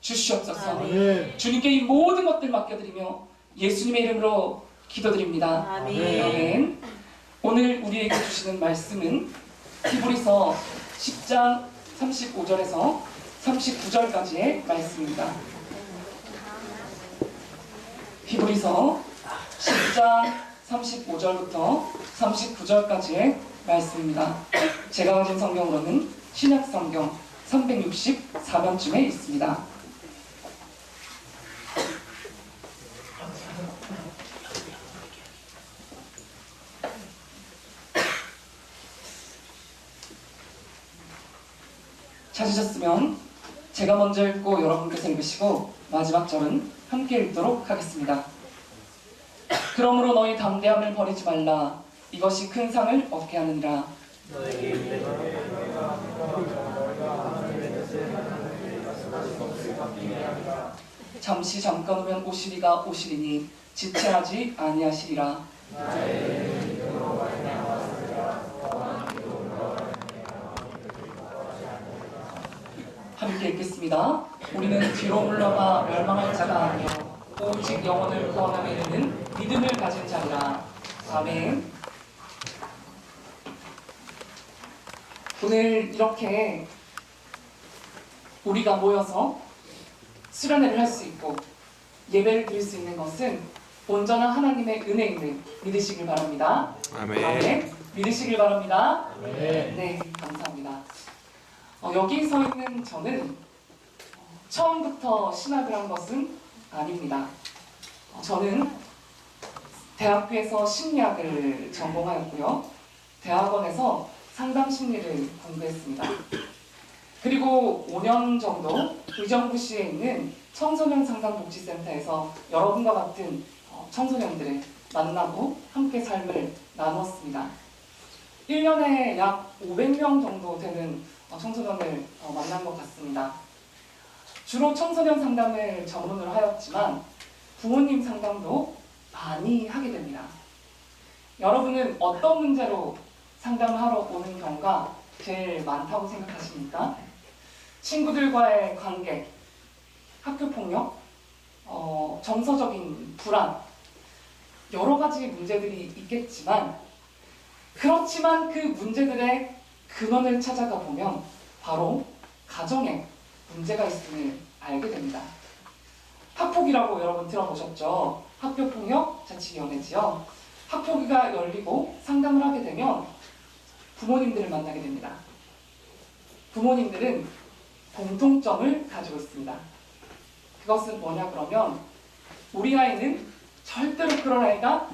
주시옵소서. 아멘. 주님께 이 모든 것들 맡겨드리며 예수님의 이름으로 기도드립니다. 아멘. 아멘. 오늘 우리에게 주시는 말씀은 히브리서 10장 35절에서 39절까지의 말씀입니다. 히브리서 10장 35절부터 39절까지의 말씀입니다. 제가 가진 성경으로는 신약성경 364면쯤에 있습니다. 찾으셨으면 제가 먼저 읽고 여러분께서 읽으시고 마지막 절은 함께 읽도록 하겠습니다. 그러므로 너희 담대함을 버리지 말라. 이것이 큰 상을 얻게 하느니라. 잠시 잠깐 후면 오시리가 오시리니 지체하지 아니하시리라. 함께 읽겠습니다. 우리는 뒤로 물러가 멸망할 자가 아니요 오직 영혼을 구원함에 이르는 믿음을 가진 자리라. 아멘. 오늘 이렇게 우리가 모여서 수련회를 할 수 있고 예배를 드릴 수 있는 것은 온전한 하나님의 은혜임을 믿으시길 바랍니다. 아멘. 아멘. 믿으시길 바랍니다. 아멘. 네, 감사합니다. 여기 서 있는 저는 처음부터 신학을 한 것은 아닙니다. 저는 대학교에서 심리학을 전공하였고요. 대학원에서 상담심리를 공부했습니다. 그리고 5년 정도 의정부시에 있는 청소년 상담복지센터에서 여러분과 같은 청소년들을 만나고 함께 삶을 나누었습니다. 1년에 약 500명 정도 되는 청소년을 만난 것 같습니다. 주로 청소년 상담을 전문으로 하였지만 부모님 상담도 많이 하게 됩니다. 여러분은 어떤 문제로 상담하러 오는 경우가 제일 많다고 생각하십니까? 친구들과의 관계, 학교폭력, 정서적인 불안, 여러 가지 문제들이 있겠지만 그렇지만 그 문제들의 근원을 찾아가 보면 바로 가정에 문제가 있음을 알게 됩니다. 학폭이라고 여러분 들어보셨죠? 학교폭력 자치위원회지요. 학폭위가 열리고 상담을 하게 되면 부모님들을 만나게 됩니다. 부모님들은 공통점을 가지고 있습니다. 그것은 뭐냐 그러면 우리 아이는 절대로 그런 아이가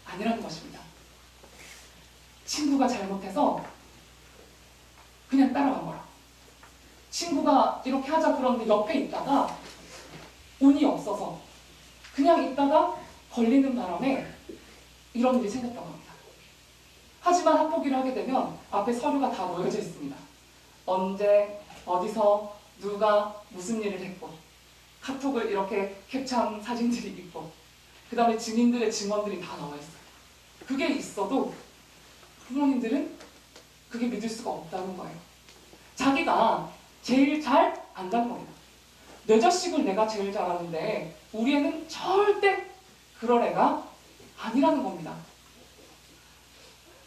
아니라는 것입니다. 친구가 잘못해서 그냥 따라간 거라. 친구가 이렇게 하자 그러는데 옆에 있다가 운이 없어서 그냥 있다가 걸리는 바람에 이런 일이 생겼다고 합니다. 하지만 학폭위를 하게 되면 앞에 서류가 다 놓여져 있습니다. 언제, 어디서, 누가 무슨 일을 했고 카톡을 이렇게 캡처한 사진들이 있고 그 다음에 증인들의 증언들이 다 나와 있어요. 그게 있어도 부모님들은 그게 믿을 수가 없다는 거예요. 자기가 제일 잘 안다는 겁니다. 내 자식을 내가 제일 잘 아는데 우리 애는 절대 그럴 애가 아니라는 겁니다.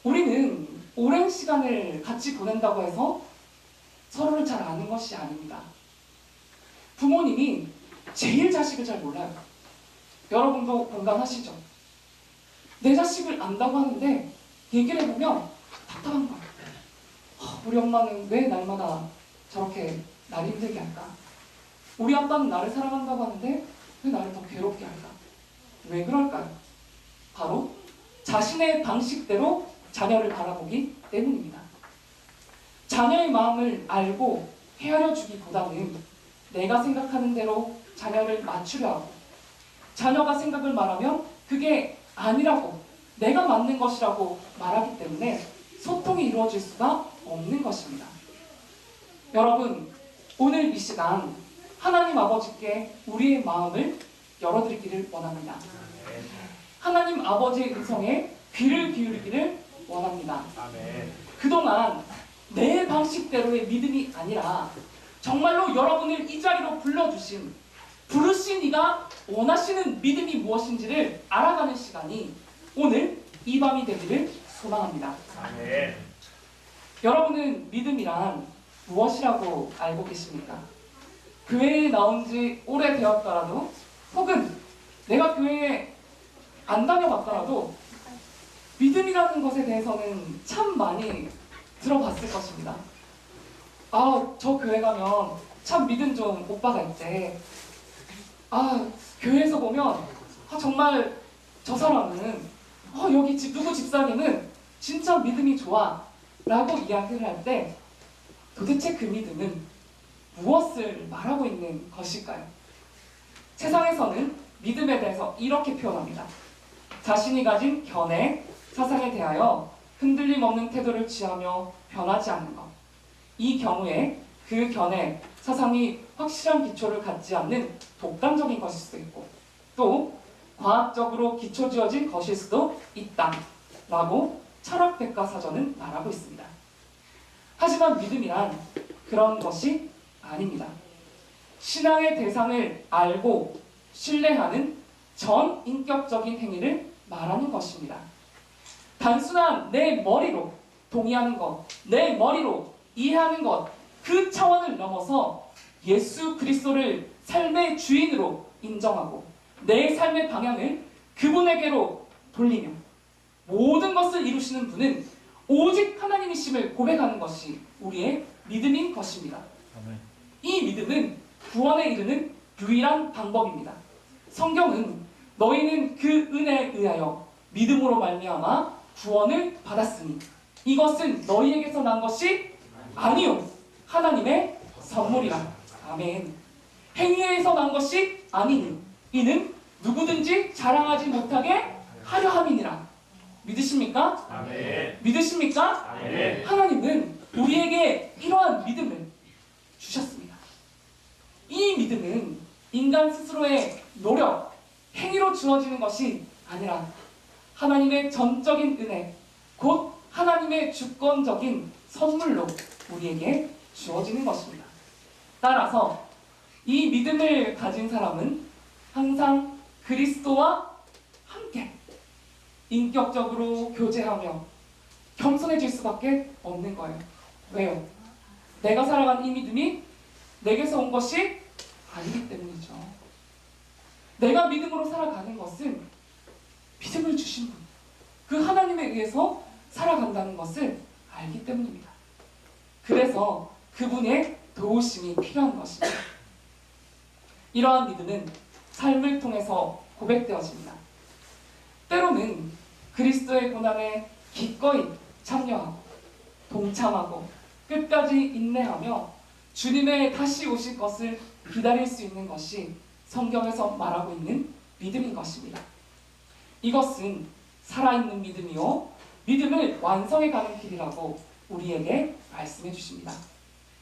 우리는 오랜 시간을 같이 보낸다고 해서 서로를 잘 아는 것이 아닙니다. 부모님이 제일 자식을 잘 몰라요. 여러분도 공감하시죠? 내 자식을 안다고 하는데 얘기를 해보면 답답한 거예요. 우리 엄마는 왜 날마다 저렇게 날 힘들게 할까? 우리 아빠는 나를 사랑한다고 하는데 왜 나를 더 괴롭게 할까? 왜 그럴까요? 바로 자신의 방식대로 자녀를 바라보기 때문입니다. 자녀의 마음을 알고 헤아려 주기보다는 내가 생각하는 대로 자녀를 맞추려 하고 자녀가 생각을 말하면 그게 아니라고 내가 맞는 것이라고 말하기 때문에 소통이 이루어질 수가 없는 것입니다. 여러분, 오늘 이 시간 하나님 아버지께 우리의 마음을 열어드리기를 원합니다. 하나님 아버지의 음성에 귀를 기울이기를 원합니다. 그동안 내 방식대로의 믿음이 아니라 정말로 여러분을 이 자리로 불러주신, 부르신 이가 원하시는 믿음이 무엇인지를 알아가는 시간이 오늘 이 밤이 되기를 소망합니다. 아멘. 여러분은 믿음이란 무엇이라고 알고 계십니까? 교회에 나온 지 오래되었더라도, 혹은 내가 교회에 안 다녀봤더라도 믿음이라는 것에 대해서는 참 많이 들어봤을 것입니다. 아, 저 교회 가면 참 믿음 좀 오빠가 있대. 아, 교회에서 보면 정말 저 사람은 여기 누구 집사님은 진짜 믿음이 좋아 라고 이야기를 할 때 도대체 그 믿음은 무엇을 말하고 있는 것일까요? 세상에서는 믿음에 대해서 이렇게 표현합니다. 자신이 가진 견해, 사상에 대하여 흔들림 없는 태도를 취하며 변하지 않는 것. 이 경우에 그 견해, 사상이 확실한 기초를 갖지 않는 독단적인 것일 수도 있고, 또 과학적으로 기초 지어진 것일 수도 있다 라고 철학백과사전은 말하고 있습니다. 하지만 믿음이란 그런 것이 아닙니다. 신앙의 대상을 알고 신뢰하는 전인격적인 행위를 말하는 것입니다. 단순한 내 머리로 동의하는 것, 내 머리로 이해하는 것, 그 차원을 넘어서 예수 그리스도를 삶의 주인으로 인정하고 내 삶의 방향을 그분에게로 돌리며 모든 것을 이루시는 분은 오직 하나님이심을 고백하는 것이 우리의 믿음인 것입니다. 아멘. 이 믿음은 구원에 이르는 유일한 방법입니다. 성경은 너희는 그 은혜에 의하여 믿음으로 말미암아 구원을 받았으니 이것은 너희에게서 난 것이 아니요 하나님의 선물이라. 아멘. 행위에서 난 것이 아니니 이는 누구든지 자랑하지 못하게 하려 함이니라. 믿으십니까? 아멘. 믿으십니까? 아멘. 하나님은 우리에게 이러한 믿음을 주셨습니다. 이 믿음은 인간 스스로의 노력, 행위로 주어지는 것이 아니라 하나님의 전적인 은혜, 곧 하나님의 주권적인 선물로 우리에게 주어지는 것입니다. 따라서 이 믿음을 가진 사람은 항상 그리스도와 함께 인격적으로 교제하며 겸손해질 수밖에 없는 거예요. 왜요? 내가 살아간 이 믿음이 내게서 온 것이 아니기 때문이죠. 내가 믿음으로 살아가는 것은 믿음을 주신 분, 그 하나님에 의해서 살아간다는 것을 알기 때문입니다. 그래서 그분의 도우심이 필요한 것입니다. 이러한 믿음은 삶을 통해서 고백되어집니다. 때로는 그리스도의 고난에 기꺼이 참여하고 동참하고 끝까지 인내하며 주님의 다시 오실 것을 기다릴 수 있는 것이 성경에서 말하고 있는 믿음인 것입니다. 이것은 살아있는 믿음이요 믿음을 완성해 가는 길이라고 우리에게 말씀해 주십니다.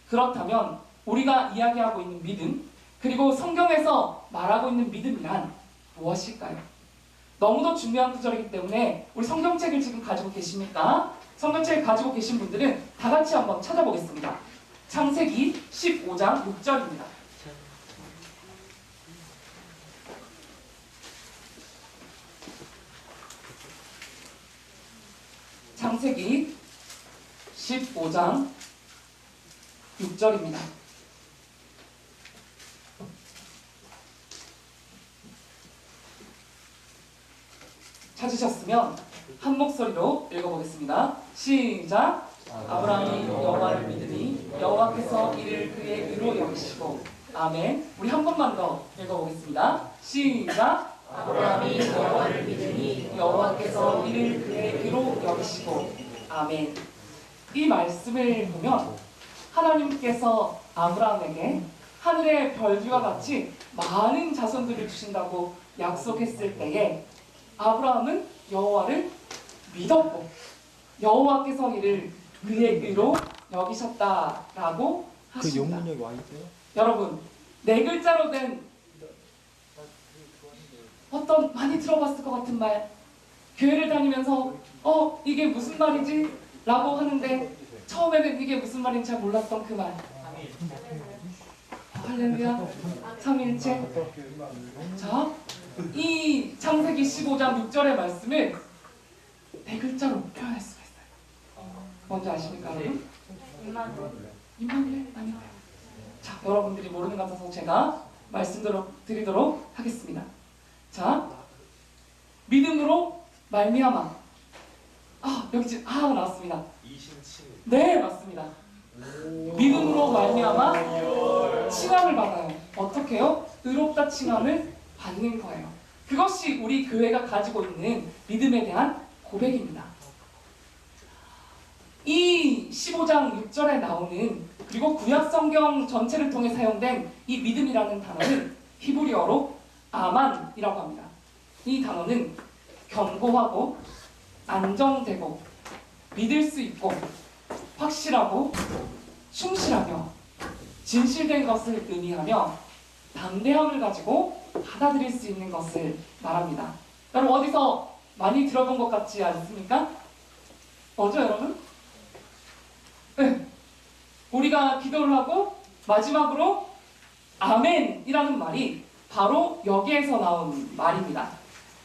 그렇다면 우리가 이야기하고 있는 믿음, 그리고 성경에서 말하고 있는 믿음이란 무엇일까요? 너무도 중요한 구절이기 때문에 우리 성경책을 지금 가지고 계십니까? 성경책을 가지고 계신 분들은 다 같이 한번 찾아보겠습니다. 창세기 15장 6절입니다. 창세기 15장 6절입니다. 찾으셨으면 한 목소리로 읽어보겠습니다. 시작! 아브라함이 여호와를 믿으니 여호와께서 이를 그의 의로 여기시고. 아멘. 우리 한 번만 더 읽어보겠습니다. 시작! 아브라함이 여호와를 믿으니 여호와께서 이를 그의 의로 여기시고. 아멘. 이 말씀을 보면 하나님께서 아브라함에게 하늘의 별들과 같이 많은 자손들을 주신다고 약속했을 때에 아브라함은 여호와를 믿었고 여호와께서 이를 그의 의로 여기셨다라고 하십니다. 그 용문역이 와 있어요? 여러분, 네 글자로 된 어떤 많이 들어봤을 것 같은 말, 교회를 다니면서 이게 무슨 말이지? 라고 하는데 처음에는 이게 무슨 말인지 잘 몰랐던 그 말. 할렐루야. 삼위일체. 자, 이 창세기 15장 6절의 말씀을 100글자로 표현할 수가 있어요. 뭔지 아십니까, 여러분? 임마누엘 아닌가요? 자, 여러분들이 모르는 것 같아서 제가 말씀드리도록 하겠습니다. 자, 믿음으로 말미암아. 여기 지금 나왔습니다. 네, 맞습니다. 믿음으로 말미암아 칭함을 받아요. 어떻게요? 의롭다 칭함을 받는 거예요. 그것이 우리 교회가 가지고 있는 믿음에 대한 고백입니다. 이 15장 6절에 나오는, 그리고 구약 성경 전체를 통해 사용된 이 믿음이라는 단어는 히브리어로 아만이라고 합니다. 이 단어는 견고하고 안정되고 믿을 수 있고 확실하고 충실하며 진실된 것을 의미하며 담대함을 가지고 받아들일 수 있는 것을 말합니다. 여러분 어디서 많이 들어본 것 같지 않습니까? 뭐죠 여러분? 네. 우리가 기도를 하고 마지막으로 아멘이라는 말이 바로 여기에서 나온 말입니다.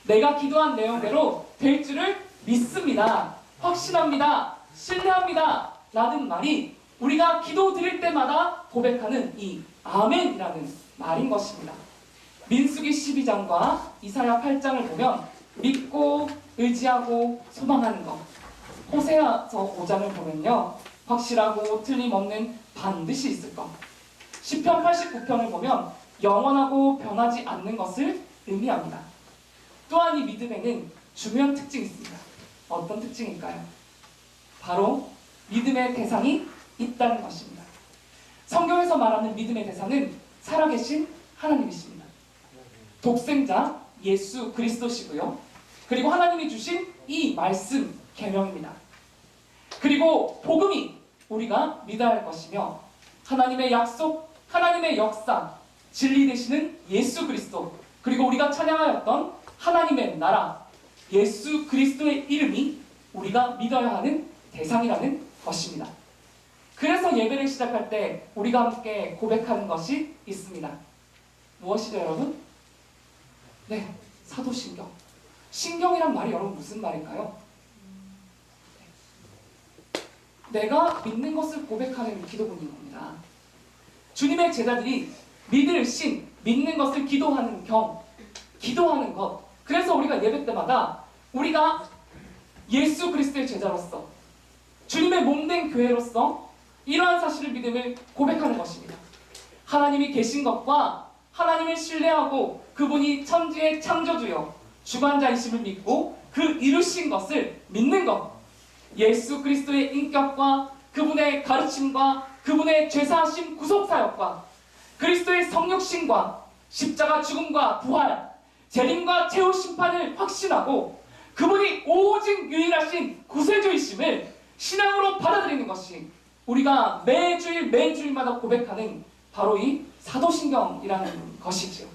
내가 기도한 내용대로 될 줄을 믿습니다. 확신합니다. 신뢰합니다. 라는 말이 우리가 기도 드릴 때마다 고백하는 이 아멘이라는 말인 것입니다. 민수기 12장과 이사야 8장을 보면 믿고 의지하고 소망하는 것, 호세아서 5장을 보면요 확실하고 틀림없는 반드시 있을 것, 시편 89편을 보면 영원하고 변하지 않는 것을 의미합니다. 또한 이 믿음에는 중요한 특징이 있습니다. 어떤 특징일까요? 바로 믿음의 대상이 있다는 것입니다. 성경에서 말하는 믿음의 대상은 살아계신 하나님이십니다. 독생자 예수 그리스도시고요. 그리고 하나님이 주신 이 말씀 계명입니다. 그리고 복음이 우리가 믿어야 할 것이며 하나님의 약속, 하나님의 역사, 진리 되시는 예수 그리스도, 그리고 우리가 찬양하였던 하나님의 나라, 예수 그리스도의 이름이 우리가 믿어야 하는 대상이라는 것입니다. 그래서 예배를 시작할 때 우리가 함께 고백하는 것이 있습니다. 무엇이죠 여러분? 네, 사도신경. 신경이란 말이 여러분 무슨 말일까요? 내가 믿는 것을 고백하는 기도문인 겁니다. 주님의 제자들이 믿을 신, 믿는 것을 기도하는 기도하는 것. 그래서 우리가 예배 때마다 우리가 예수 그리스도의 제자로서 주님의 몸된 교회로서 이러한 사실을 믿음을 고백하는 것입니다. 하나님이 계신 것과 하나님을 신뢰하고 그분이 천지의 창조주요 주관자이심을 믿고 그 이루신 것을 믿는 것, 예수 그리스도의 인격과 그분의 가르침과 그분의 죄사하심 구속사역과 그리스도의 성육신과 십자가 죽음과 부활, 재림과 최후 심판을 확신하고 그분이 오직 유일하신 구세주이심을 신앙으로 받아들이는 것이 우리가 매주일마다 고백하는 바로 이 사도신경이라는 것이죠.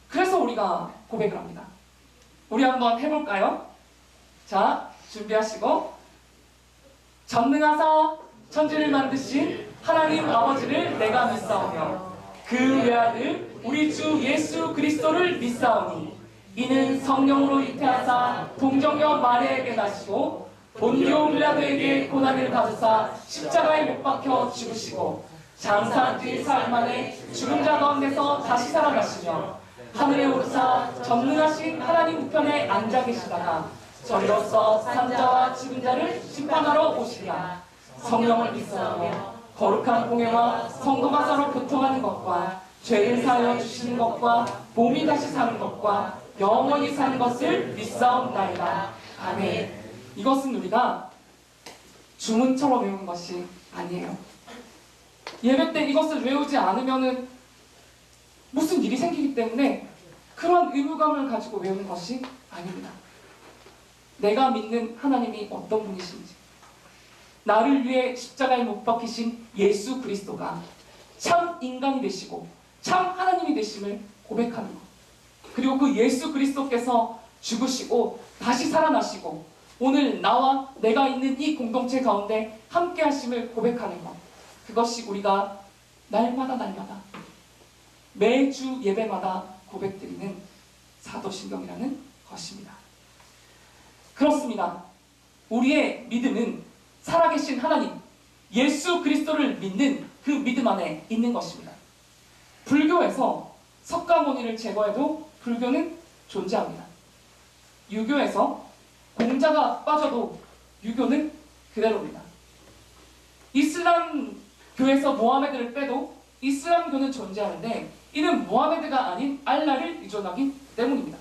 그래서 우리가 고백을 합니다. 우리 한번 해볼까요? 자, 준비하시고 전능하사 천지를 만드신 하나님 아버지를 내가 믿사오며 그 외아들 우리 주 예수 그리스도를 믿사오니 이는 성령으로 잉태하사 동정녀 마리아에게 나시고 본디오 빌라도에게 고난을 받으사 십자가에 못 박혀 죽으시고 장사한 뒤 사흘 만에 죽은 자 가운데서 다시 살아나시며 하늘에 오르사 전능하신 하나님 우편에 앉아 계시다가 저리로서 산자와 죽은 자를 심판하러 오시리라. 성령을 믿사오며 거룩한 공예와 성도가 서로 교통하는 것과 죄를 사하여 주시는 것과 몸이 다시 사는 것과 영원히 사는 것을 믿사옵나이다. 아멘. 이것은 우리가 주문처럼 외우는 것이 아니에요. 예배 때 이것을 외우지 않으면 무슨 일이 생기기 때문에 그런 의무감을 가지고 외우는 것이 아닙니다. 내가 믿는 하나님이 어떤 분이신지, 나를 위해 십자가에 못 박히신 예수 그리스도가 참 인간이 되시고 참 하나님이 되심을 고백하는 것, 그리고 그 예수 그리스도께서 죽으시고 다시 살아나시고 오늘 나와 내가 있는 이 공동체 가운데 함께 하심을 고백하는 것, 그것이 우리가 날마다 매주 예배마다 고백드리는 사도신경이라는 것입니다. 그렇습니다. 우리의 믿음은 살아계신 하나님, 예수 그리스도를 믿는 그 믿음 안에 있는 것입니다. 불교에서 석가모니를 제거해도 불교는 존재합니다. 유교에서 공자가 빠져도 유교는 그대로입니다. 이슬람교에서 모하메드를 빼도 이슬람교는 존재하는데 이는 모하메드가 아닌 알라를 의존하기 때문입니다.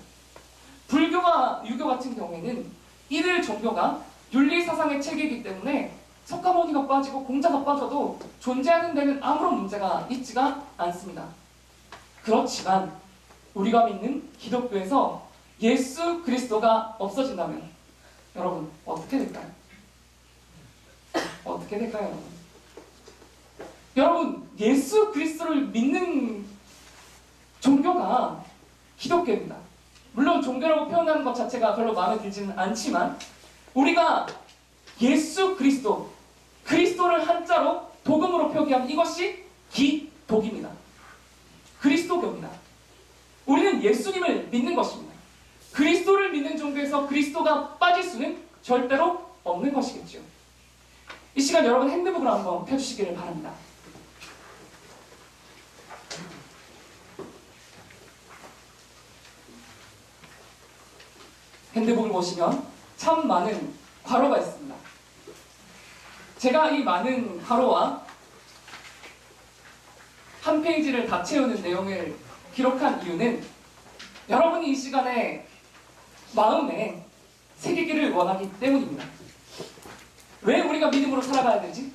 불교와 유교 같은 경우에는 이들 종교가 윤리사상의 체계이기 때문에 석가모니가 빠지고 공자가 빠져도 존재하는 데는 아무런 문제가 있지가 않습니다. 그렇지만 우리가 믿는 기독교에서 예수 그리스도가 없어진다면 여러분 어떻게 될까요? 어떻게 될까요, 여러분? 여러분, 예수 그리스도를 믿는 종교가 기독교입니다. 물론 종교라고 표현하는 것 자체가 별로 마음에 들지는 않지만 우리가 예수 그리스도, 그리스도를 한자로 복음으로 표기한 이것이 기독입니다. 그리스도교입니다. 우리는 예수님을 믿는 것입니다. 그리스도를 믿는 종교에서 그리스도가 빠질 수는 절대로 없는 것이겠죠. 이 시간 여러분 핸드북을 한번 펴주시기를 바랍니다. 핸드북을 보시면 참 많은 괄호가 있습니다. 제가 이 많은 괄호와 한 페이지를 다 채우는 내용을 기록한 이유는 여러분이 이 시간에 마음에 새기기를 원하기 때문입니다. 왜 우리가 믿음으로 살아가야 되지?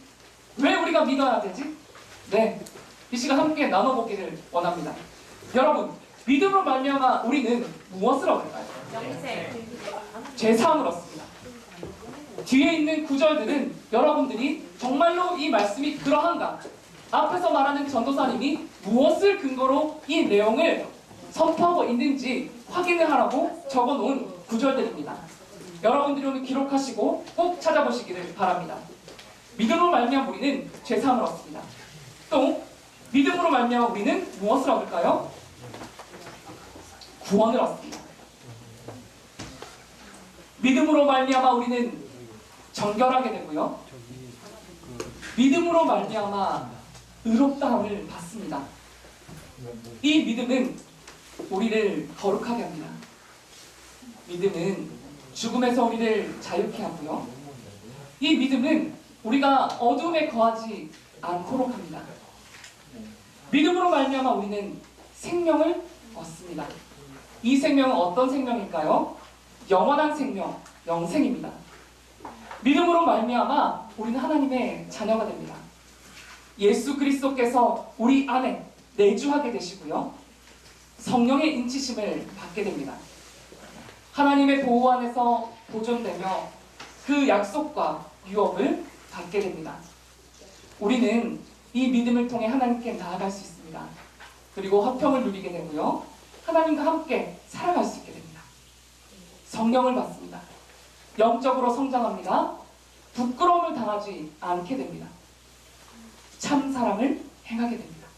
왜 우리가 믿어야 되지? 네, 이 시간 함께 나눠보기를 원합니다. 여러분, 믿음으로 말미암아 우리는 무엇을 얻을까요? 제3을 얻습니다. 뒤에 있는 구절들은 여러분들이 정말로 이 말씀이 그러한가? 앞에서 말하는 전도사님이 무엇을 근거로 이 내용을 선포하고 있는지 확인을 하라고 적어놓은 구절들입니다. 여러분들이 오늘 기록하시고 꼭 찾아보시기를 바랍니다. 믿음으로 말미암아 우리는 제3을 얻습니다. 또 믿음으로 말미암아 우리는 무엇을 얻을까요? 구원을 얻습니다. 믿음으로 말미암아 우리는 정결하게 되고요. 믿음으로 말미암아 의롭다함을 받습니다. 이 믿음은 우리를 거룩하게 합니다. 믿음은 죽음에서 우리를 자유케 하고요. 이 믿음은 우리가 어둠에 거하지 않도록 합니다. 믿음으로 말미암아 우리는 생명을 얻습니다. 이 생명은 어떤 생명일까요? 영원한 생명, 영생입니다. 믿음으로 말미암아 우리는 하나님의 자녀가 됩니다. 예수 그리스도께서 우리 안에 내주하게 되시고요. 성령의 인치심을 받게 됩니다. 하나님의 보호 안에서 보존되며 그 약속과 유업을 받게 됩니다. 우리는 이 믿음을 통해 하나님께 나아갈 수 있습니다. 그리고 화평을 누리게 되고요. 하나님과 함께 살아갈 수 있게 됩니다. 성령을 받습니다. 영적으로 성장합니다. 부끄러움을 당하지 않게 됩니다. 참 사랑을 행하게 됩니다.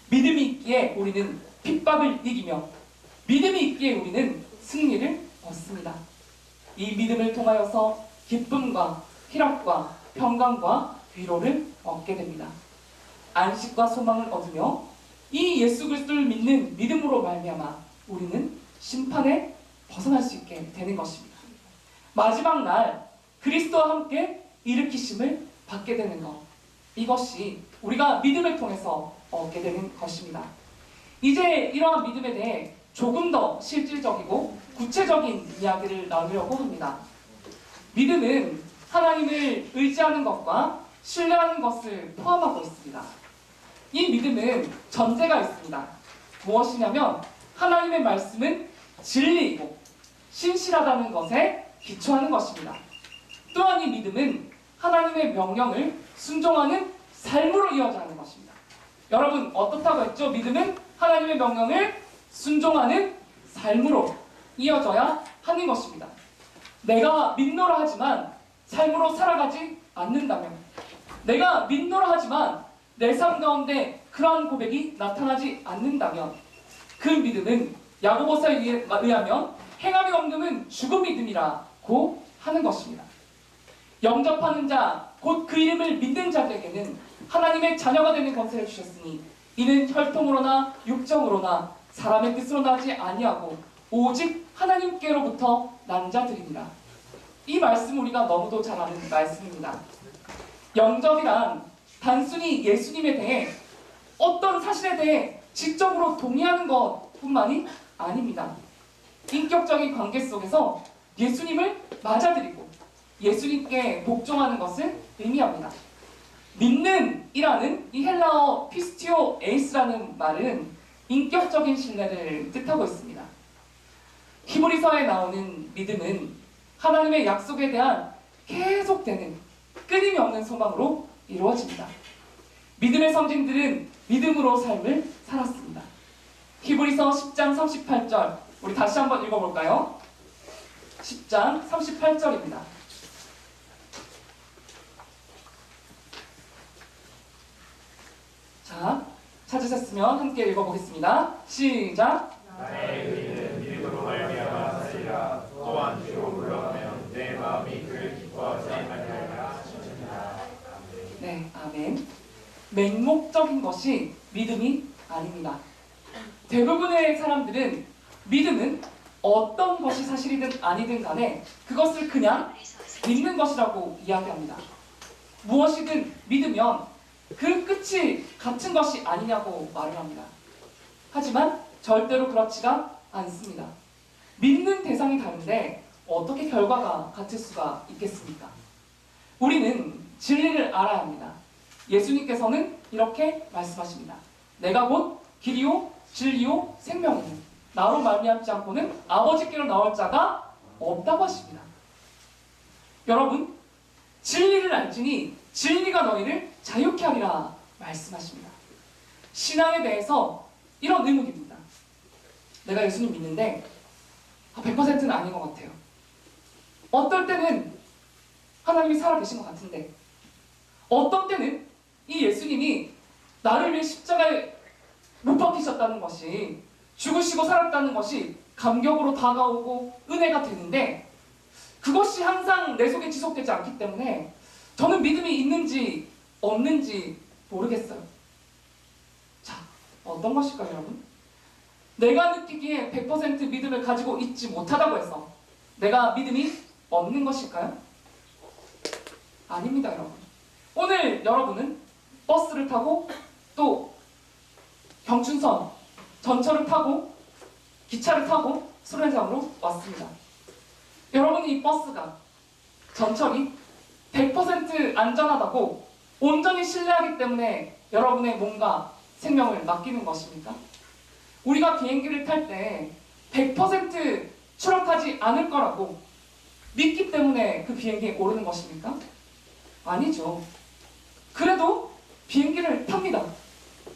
믿음이 있기에 우리는 핍박을 이기며 믿음이 있기에 우리는 승리를 얻습니다. 이 믿음을 통하여서 기쁨과 희락과 평강과 위로를 얻게 됩니다. 안식과 소망을 얻으며 이 예수 그리스도를 믿는 믿음으로 말미암아 우리는 심판에 벗어날 수 있게 되는 것입니다. 마지막 날 그리스도와 함께 일으키심을 받게 되는 것, 이것이 우리가 믿음을 통해서 얻게 되는 것입니다. 이제 이러한 믿음에 대해 조금 더 실질적이고 구체적인 이야기를 나누려고 합니다. 믿음은 하나님을 의지하는 것과 신뢰하는 것을 포함하고 있습니다. 이 믿음은 전제가 있습니다. 무엇이냐면 하나님의 말씀은 진리이고 신실하다는 것에 기초하는 것입니다. 또한 이 믿음은 하나님의 명령을 순종하는 삶으로 이어져야 하는 것입니다. 여러분 어떻다고 했죠? 믿음은 하나님의 명령을 순종하는 삶으로 이어져야 하는 것입니다. 내가 믿노라 하지만 삶으로 살아가지 않는다면, 내가 믿노라 하지만 내 삶 가운데 그러한 고백이 나타나지 않는다면 그 믿음은 야고보서에 의하면 행함이 없음은 죽은 믿음이라고 하는 것입니다. 영접하는 자, 곧 그 이름을 믿는 자들에게는 하나님의 자녀가 되는 권세를 주셨으니 이는 혈통으로나 육정으로나 사람의 뜻으로 나지 아니하고 오직 하나님께로부터 난 자들이니라. 이 말씀 우리가 너무도 잘 아는 말씀입니다. 영접이란 단순히 예수님에 대해 어떤 사실에 대해 지적으로 동의하는 것뿐만이 아닙니다. 인격적인 관계 속에서 예수님을 맞아들이고 예수님께 복종하는 것을 의미합니다. 믿는 이라는 이 헬라어 피스티오 에이스라는 말은 인격적인 신뢰를 뜻하고 있습니다. 히브리서에 나오는 믿음은 하나님의 약속에 대한 계속되는 끊임이 없는 소망으로 이루어집니다. 믿음의 선진들은 믿음으로 삶을 살았습니다. 히브리서 10장 38절 우리 다시 한번 읽어볼까요? 10장 38절입니다. 자, 찾으셨으면 함께 읽어보겠습니다. 시작! 나의 의는 믿음으로 말미암아 살리라. 또한 주로 불러가면 내 마음이 그를 기뻐하지 아니하리라. 네, 아멘. 맹목적인 것이 믿음이 아닙니다. 대부분의 사람들은 믿음은 어떤 것이 사실이든 아니든 간에 그것을 그냥 믿는 것이라고 이야기합니다. 무엇이든 믿으면 그 끝이 같은 것이 아니냐고 말을 합니다. 하지만 절대로 그렇지가 않습니다. 믿는 대상이 다른데 어떻게 결과가 같을 수가 있겠습니까? 우리는 진리를 알아야 합니다. 예수님께서는 이렇게 말씀하십니다. 내가 곧 길이요 진리요 생명이니 나로 말미암지 않고는 아버지께로 나올 자가 없다고 하십니다. 여러분, 진리를 알지니 진리가 너희를 자유케 하리라 말씀하십니다. 신앙에 대해서 이런 의문입니다. 내가 예수님 믿는데 100%는 아닌 것 같아요. 어떨 때는 하나님이 살아계신 것 같은데 어떤 때는 이 예수님이 나를 위해 십자가에 못 박히셨다는 것이 죽으시고 살았다는 것이 감격으로 다가오고 은혜가 되는데 그것이 항상 내 속에 지속되지 않기 때문에 저는 믿음이 있는지 없는지 모르겠어요. 자, 어떤 것일까요, 여러분? 내가 느끼기에 100% 믿음을 가지고 있지 못하다고 해서 내가 믿음이 없는 것일까요? 아닙니다, 여러분. 오늘 여러분은 버스를 타고 또 경춘선, 전철을 타고 기차를 타고 수련장으로 왔습니다. 여러분이 이 버스가, 전철이 100% 안전하다고 온전히 신뢰하기 때문에 여러분의 몸과 생명을 맡기는 것입니까? 우리가 비행기를 탈 때 100% 추락하지 않을 거라고 믿기 때문에 그 비행기에 오르는 것입니까? 아니죠. 그래도 비행기를 탑니다.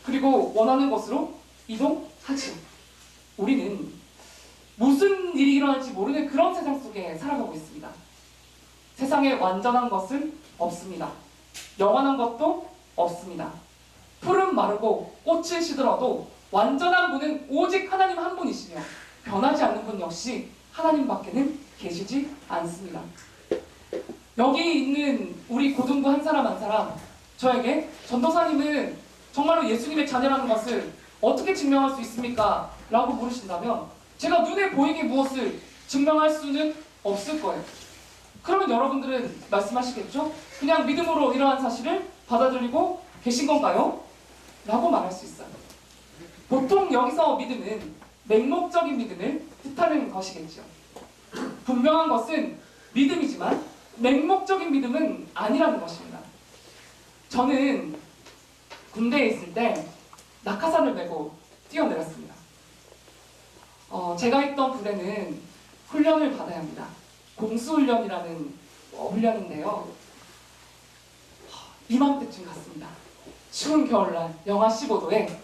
그리고 원하는 곳으로 이동하죠. 우리는 무슨 일이 일어날지 모르는 그런 세상 속에 살아가고 있습니다. 세상에 완전한 것은 없습니다. 영원한 것도 없습니다. 풀은 마르고 꽃이 시들어도 완전한 분은 오직 하나님 한 분이시며 변하지 않는 분 역시 하나님밖에는 계시지 않습니다. 여기 있는 우리 고등부 한 사람 한 사람 저에게 전도사님은 정말로 예수님의 자녀라는 것을 어떻게 증명할 수 있습니까? 라고 물으신다면 제가 눈에 보이게 무엇을 증명할 수는 없을 거예요. 그러면 여러분들은 말씀하시겠죠? 그냥 믿음으로 이러한 사실을 받아들이고 계신 건가요? 라고 말할 수 있어요. 보통 여기서 믿음은 맹목적인 믿음을 뜻하는 것이겠죠. 분명한 것은 믿음이지만 맹목적인 믿음은 아니라는 것입니다. 저는 군대에 있을 때 낙하산을 메고 뛰어내렸습니다. 제가 있던 부대는 훈련을 받아야 합니다. 공수훈련이라는 훈련인데요. 이맘때쯤 갔습니다. 추운 겨울날 영하 15도에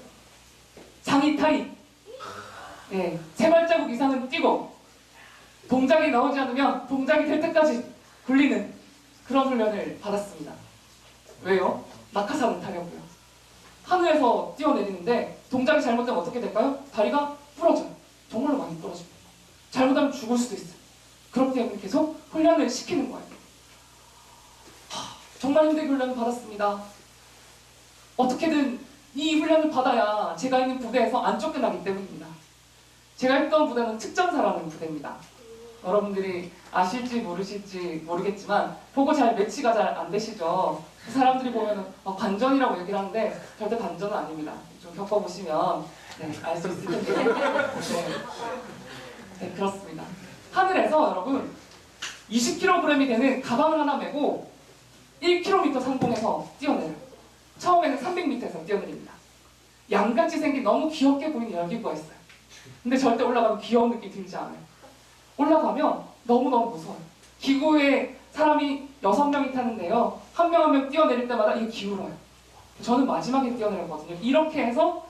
상의 타이, 네, 3발자국 이상은 뛰고 동작이 나오지 않으면 동작이 될 때까지 굴리는 그런 훈련을 받았습니다. 왜요? 낙하산을 타려고요. 하늘에서 뛰어내리는데 동작이 잘못되면 어떻게 될까요? 다리가 부러져요. 정말로 많이 부러집니다. 잘못하면 죽을 수도 있어요. 그렇기 때문에 계속 훈련을 시키는 거예요. 정말 힘들게 훈련을 받았습니다. 어떻게든 이 훈련을 받아야 제가 있는 부대에서 안 쫓겨나기 때문입니다. 제가 했던 부대는 특전사라는 부대입니다. 여러분들이 아실지 모르실지 모르겠지만 보고 잘 매치가 잘 안 되시죠? 사람들이 보면 반전이라고 얘기를 하는데 절대 반전은 아닙니다. 좀 겪어보시면 알 수 있을 텐데 네, 그렇습니다. 하늘에서 여러분 20kg이 되는 가방을 하나 메고 1km 상공에서 뛰어내려요. 처음에는 300m에서 뛰어내립니다. 양같이 생긴 너무 귀엽게 보이는 열기구가 있어요. 근데 절대 올라가면 귀여운 느낌 들지 않아요. 올라가면 너무너무 무서워요. 기구에 사람이 6명이 타는데요. 한 명 한 명 뛰어내릴 때마다 이게 기울어요. 저는 마지막에 뛰어내렸거든요. 이렇게 해서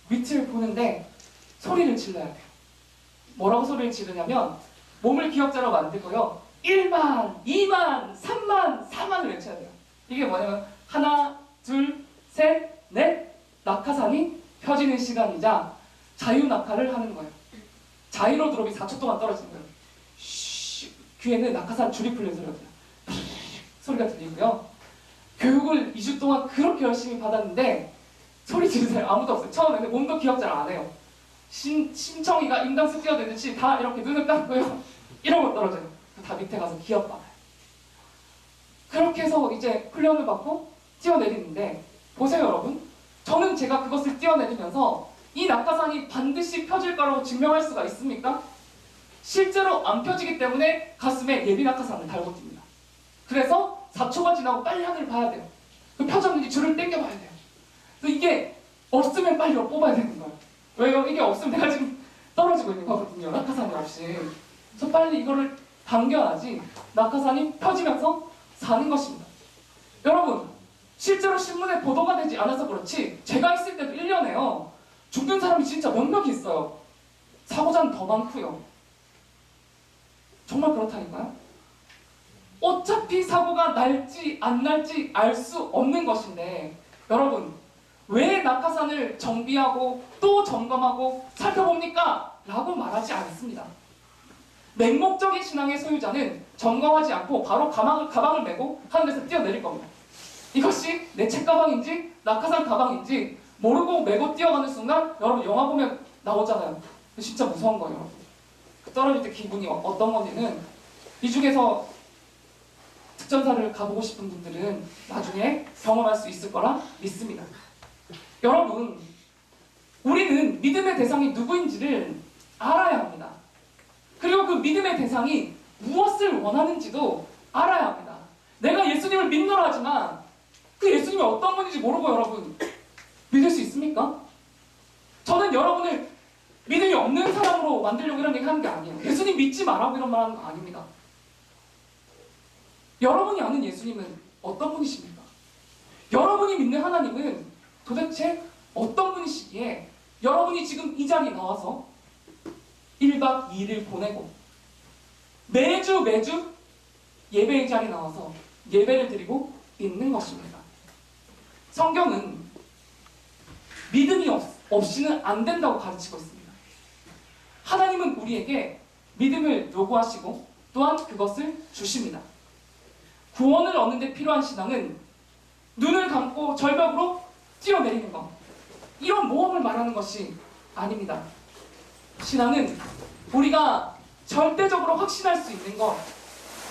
위치를 보는데 소리를 질러야 돼요. 뭐라고 소리를 지르냐면 몸을 기억자로 만들고요. 1만, 2만, 3만, 4만을 외쳐야 돼요. 이게 뭐냐면 하나, 둘, 셋, 넷 낙하산이 펴지는 시간이자 자유낙하를 하는 거예요. 자이로 드롭이 4초 동안 떨어지는 거예요. 쉬, 귀에는 낙하산 줄이 풀리는 소리가 들려요. 소리가 들리고요. 교육을 2주 동안 그렇게 열심히 받았는데 소리 지르는 사람이 아무도 없어요. 처음에는 몸도 기억자를 안 해요. 심청이가 인당수 뛰어내듯이 다 이렇게 눈을 감고요. 이러고 떨어져요. 다 밑에 가서 기억받아요. 그렇게 해서 이제 훈련을 받고 뛰어내리는데 보세요 여러분. 저는 제가 그것을 뛰어내리면서 이 낙하산이 반드시 펴질 거라고 증명할 수가 있습니까? 실제로 안 펴지기 때문에 가슴에 예비 낙하산을 달고 뜁니다. 그래서 4초가 지나고 빨리 하늘을 봐야 돼요. 그 펴졌는지 줄을 당겨봐야 돼요. 그래서 이게 없으면 빨리 뽑아야 되는 거예요. 왜요? 이게 없으면 내가 지금 떨어지고 있는 거거든요. 낙하산이 없이. 그래서 빨리 이거를 당겨야지 낙하산이 펴지면서 사는 것입니다. 여러분, 실제로 신문에 보도가 되지 않아서 그렇지 제가 있을 때도 1년에요. 죽는 사람이 진짜 몇몇 있어요. 사고자는 더 많고요. 정말 그렇다니까요. 어차피 사고가 날지 안 날지 알 수 없는 것인데 여러분 왜 낙하산을 정비하고 또 점검하고 살펴봅니까? 라고 말하지 않습니다. 맹목적인 신앙의 소유자는 점검하지 않고 바로 가방을 메고 하늘에서 뛰어내릴 겁니다. 이것이 내 책가방인지 낙하산 가방인지 모르고 메고 뛰어가는 순간 여러분 영화 보면 나오잖아요. 진짜 무서운 거예요. 떨어질 때 기분이 어떤 건지는 이 중에서 특전사를 가보고 싶은 분들은 나중에 경험할 수 있을 거라 믿습니다. 여러분, 우리는 믿음의 대상이 누구인지를 알아야 합니다. 그리고 그 믿음의 대상이 무엇을 원하는지도 알아야 합니다. 내가 예수님을 믿노라 하지만 그 예수님이 어떤 분인지 모르고 여러분 믿을 수 있습니까? 저는 여러분을 믿음이 없는 사람으로 만들려고 이런 얘기 하는 게 아니에요. 예수님 믿지 말라고 이런 말 하는 거 아닙니다. 여러분이 아는 예수님은 어떤 분이십니까? 여러분이 믿는 하나님은 도대체 어떤 분이시기에 여러분이 지금 이 자리에 나와서 1박 2일을 보내고 매주 예배의 자리에 나와서 예배를 드리고 있는 것입니다. 성경은 믿음이 없이는 안 된다고 가르치고 있습니다. 하나님은 우리에게 믿음을 요구하시고 또한 그것을 주십니다. 구원을 얻는 데 필요한 신앙은 눈을 감고 절벽으로 뛰어내리는 것, 이런 모험을 말하는 것이 아닙니다. 신앙은 우리가 절대적으로 확신할 수 있는 것,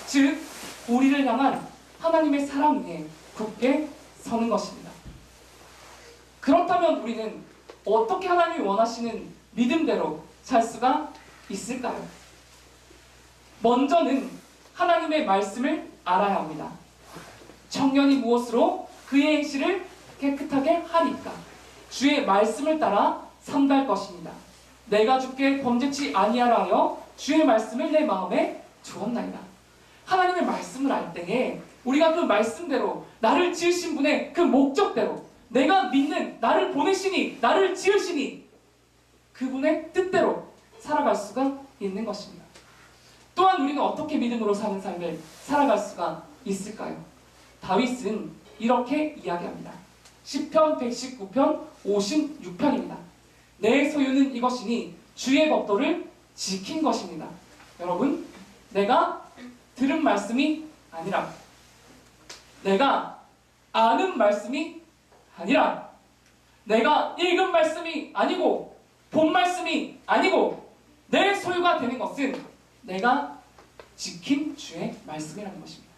즉 우리를 향한 하나님의 사랑 위에 굳게 서는 것입니다. 그렇다면 우리는 어떻게 하나님이 원하시는 믿음대로 살 수가 있을까요? 먼저는 하나님의 말씀을 알아야 합니다. 청년이 무엇으로 그의 행실을 깨끗하게 하니까 주의 말씀을 따라 삼갈 것입니다. 내가 주께 범죄치 아니하라 하여 주의 말씀을 내 마음에 주었나이다. 하나님의 말씀을 알 때에 우리가 그 말씀대로 나를 지으신 분의 그 목적대로 내가 믿는 나를 보내시니 나를 지으시니 그분의 뜻대로 살아갈 수가 있는 것입니다. 또한 우리는 어떻게 믿음으로 사는 삶을 살아갈 수가 있을까요? 다윗은 이렇게 이야기합니다. 시편 119편 56편입니다. 내 소유는 이것이니 주의 법도를 지킨 것입니다. 여러분, 내가 들은 말씀이 아니라, 내가 아는 말씀이 아니라, 내가 읽은 말씀이 아니고, 본 말씀이 아니고, 내 소유가 되는 것은 내가 지킨 주의 말씀이라는 것입니다.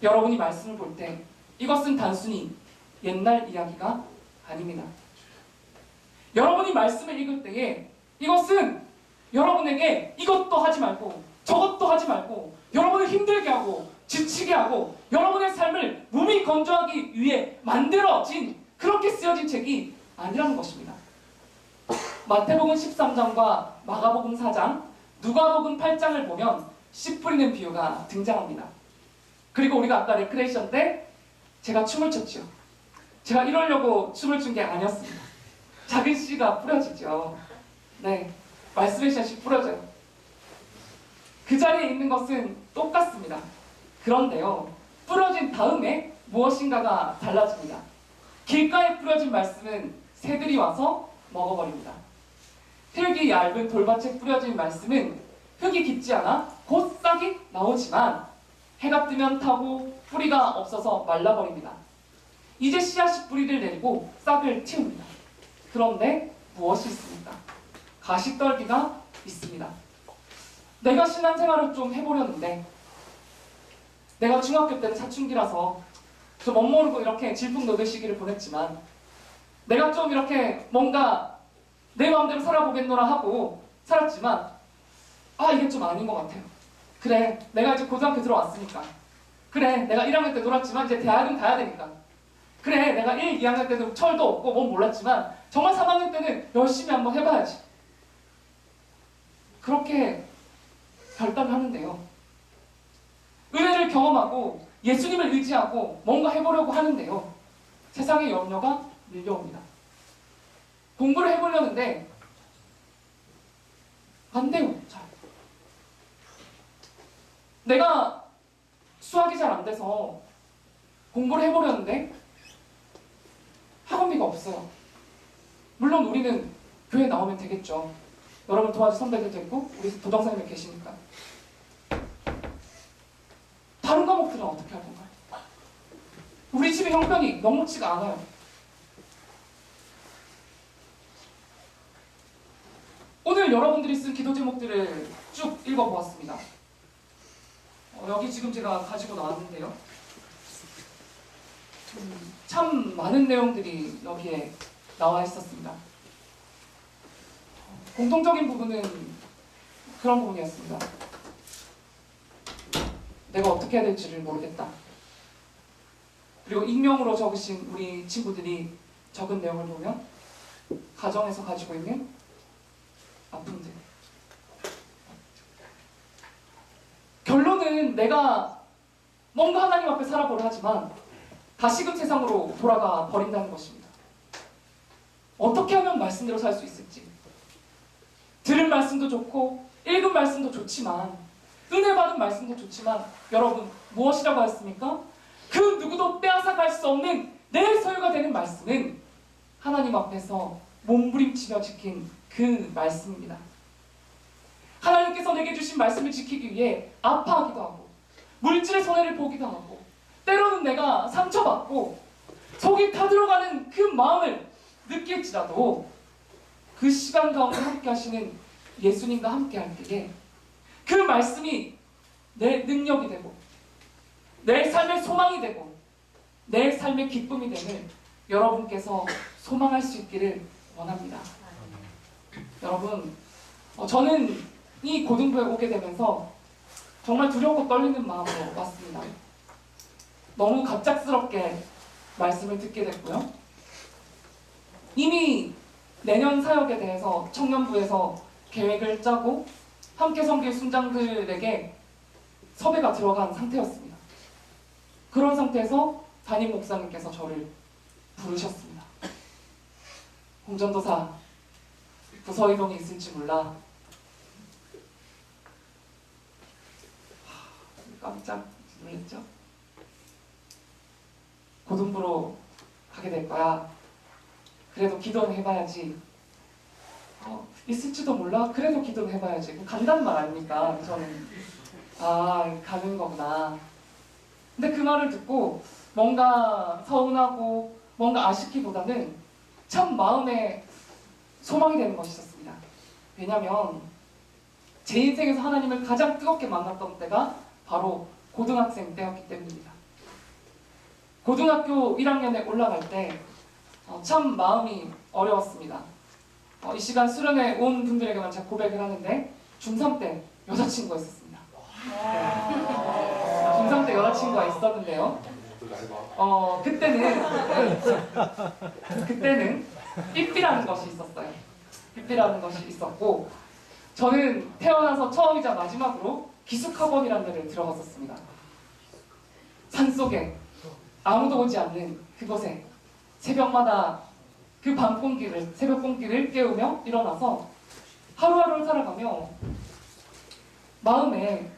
여러분이 말씀을 볼 때 이것은 단순히 옛날 이야기가 아닙니다. 여러분이 말씀을 읽을 때에 이것은 여러분에게 이것도 하지 말고 저것도 하지 말고 여러분을 힘들게 하고 지치게 하고 여러분의 삶을 몸이 건조하기 위해 만들어진, 그렇게 쓰여진 책이 아니라는 것입니다. 마태복음 13장과 마가복음 4장, 누가복음 8장을 보면 씨 뿌리는 비유가 등장합니다. 그리고 우리가 아까 레크레이션 때 제가 춤을 췄죠. 제가 이러려고 춤을 춘 게 아니었습니다. 작은 씨가 뿌려지죠. 네, 말씀의 씨앗이 뿌려져요. 그 자리에 있는 것은 똑같습니다. 그런데요, 뿌려진 다음에 무엇인가가 달라집니다. 길가에 뿌려진 말씀은 새들이 와서 먹어버립니다. 흙이 얇은 돌밭에 뿌려진 말씀은 흙이 깊지 않아 곧 싹이 나오지만 해가 뜨면 타고 뿌리가 없어서 말라버립니다. 이제 씨앗이 뿌리를 내리고 싹을 틔웁니다. 그런데 무엇이 있습니까? 가시떨기가 있습니다. 내가 신앙생활을 좀 해보려는데, 내가 중학교 때는 사춘기라서 좀 멋모르고 이렇게 질풍노도시기를 보냈지만, 내가 좀 이렇게 뭔가 내 마음대로 살아보겠노라 하고 살았지만, 이게 좀 아닌 것 같아요. 그래, 내가 이제 고등학교 들어왔으니까, 그래, 내가 1학년 때 놀았지만 이제 대학은 가야 되니까, 그래, 내가 1, 2학년 때는 철도 없고 뭔 몰랐지만 정말 3학년 때는 열심히 한번 해봐야지. 그렇게 결단하는데요, 은혜를 경험하고 예수님을 의지하고 뭔가 해보려고 하는데요, 세상의 염려가 밀려옵니다. 공부를 해보려는데 안 돼요. 잘. 내가 수학이 잘 안 돼서 공부를 해보려는데 학원비가 없어요. 물론 우리는 교회 나오면 되겠죠. 여러분 도와줄 선배들도 있고 우리 도정사님이 계시니까. 다른 과목들은 어떻게 할 건가요? 우리 집의 형편이 녹록지가 않아요. 오늘 여러분들이 쓴 기도 제목들을 쭉 읽어보았습니다. 여기 지금 제가 가지고 나왔는데요, 참 많은 내용들이 여기에 나와 있었습니다. 공통적인 부분은 그런 부분이었습니다. 내가 어떻게 해야 될지를 모르겠다. 그리고 익명으로 적으신 우리 친구들이 적은 내용을 보면 가정에서 가지고 있는 아픔들. 결론은 내가 뭔가 하나님 앞에 살아보려 하지만 다시금 세상으로 돌아가 버린다는 것입니다. 어떻게 하면 말씀대로 살 수 있을지. 들은 말씀도 좋고 읽은 말씀도 좋지만, 은혜 받은 말씀도 좋지만, 여러분 무엇이라고 했습니까? 그 누구도 빼앗아갈 수 없는 내 소유가 되는 말씀은 하나님 앞에서 몸부림치며 지킨 그 말씀입니다. 하나님께서 내게 주신 말씀을 지키기 위해 아파하기도 하고 물질의 손해를 보기도 하고 때로는 내가 상처받고 속이 타들어가는 그 마음을 느낄지라도 그 시간 가운데 함께 하시는 예수님과 함께 할 때에 그 말씀이 내 능력이 되고 내 삶의 소망이 되고 내 삶의 기쁨이 되는 여러분께서 소망할 수 있기를 원합니다. 여러분, 저는 이 고등부에 오게 되면서 정말 두렵고 떨리는 마음으로 왔습니다. 너무 갑작스럽게 말씀을 듣게 됐고요. 이미 내년 사역에 대해서 청년부에서 계획을 짜고 함께 섬길 순장들에게 섭외가 들어간 상태였습니다. 그런 상태에서 담임 목사님께서 저를 부르셨습니다. 홍전도사, 부서이동이 있을지 몰라. 깜짝 놀랐죠? 고등부로 가게 될 거야. 그래도 기도는 해봐야지. 있을지도 몰라. 그래도 기도는 해봐야지. 간단한 말 아닙니까? 저는 가는 거구나. 근데 그 말을 듣고 뭔가 서운하고 뭔가 아쉽기보다는 참 마음에 소망이 되는 것이 있었습니다. 왜냐하면 제 인생에서 하나님을 가장 뜨겁게 만났던 때가 바로 고등학생 때였기 때문입니다. 고등학교 1학년에 올라갈 때 참 마음이 어려웠습니다. 이 시간 수련회 온 분들에게만 제가 고백을 하는데 중3 때 여자친구가 있었습니다. 중3 때 여자친구가 있었는데요. 그때는 삐삐라는 것이 있었어요. 삐삐라는 것이 있었고 저는 태어나서 처음이자 마지막으로 기숙학원이라는 데를 들어갔었습니다. 산속에 아무도 오지 않는 그곳에 새벽마다 그 새벽 공기를 깨우며 일어나서 하루하루를 살아가며 마음에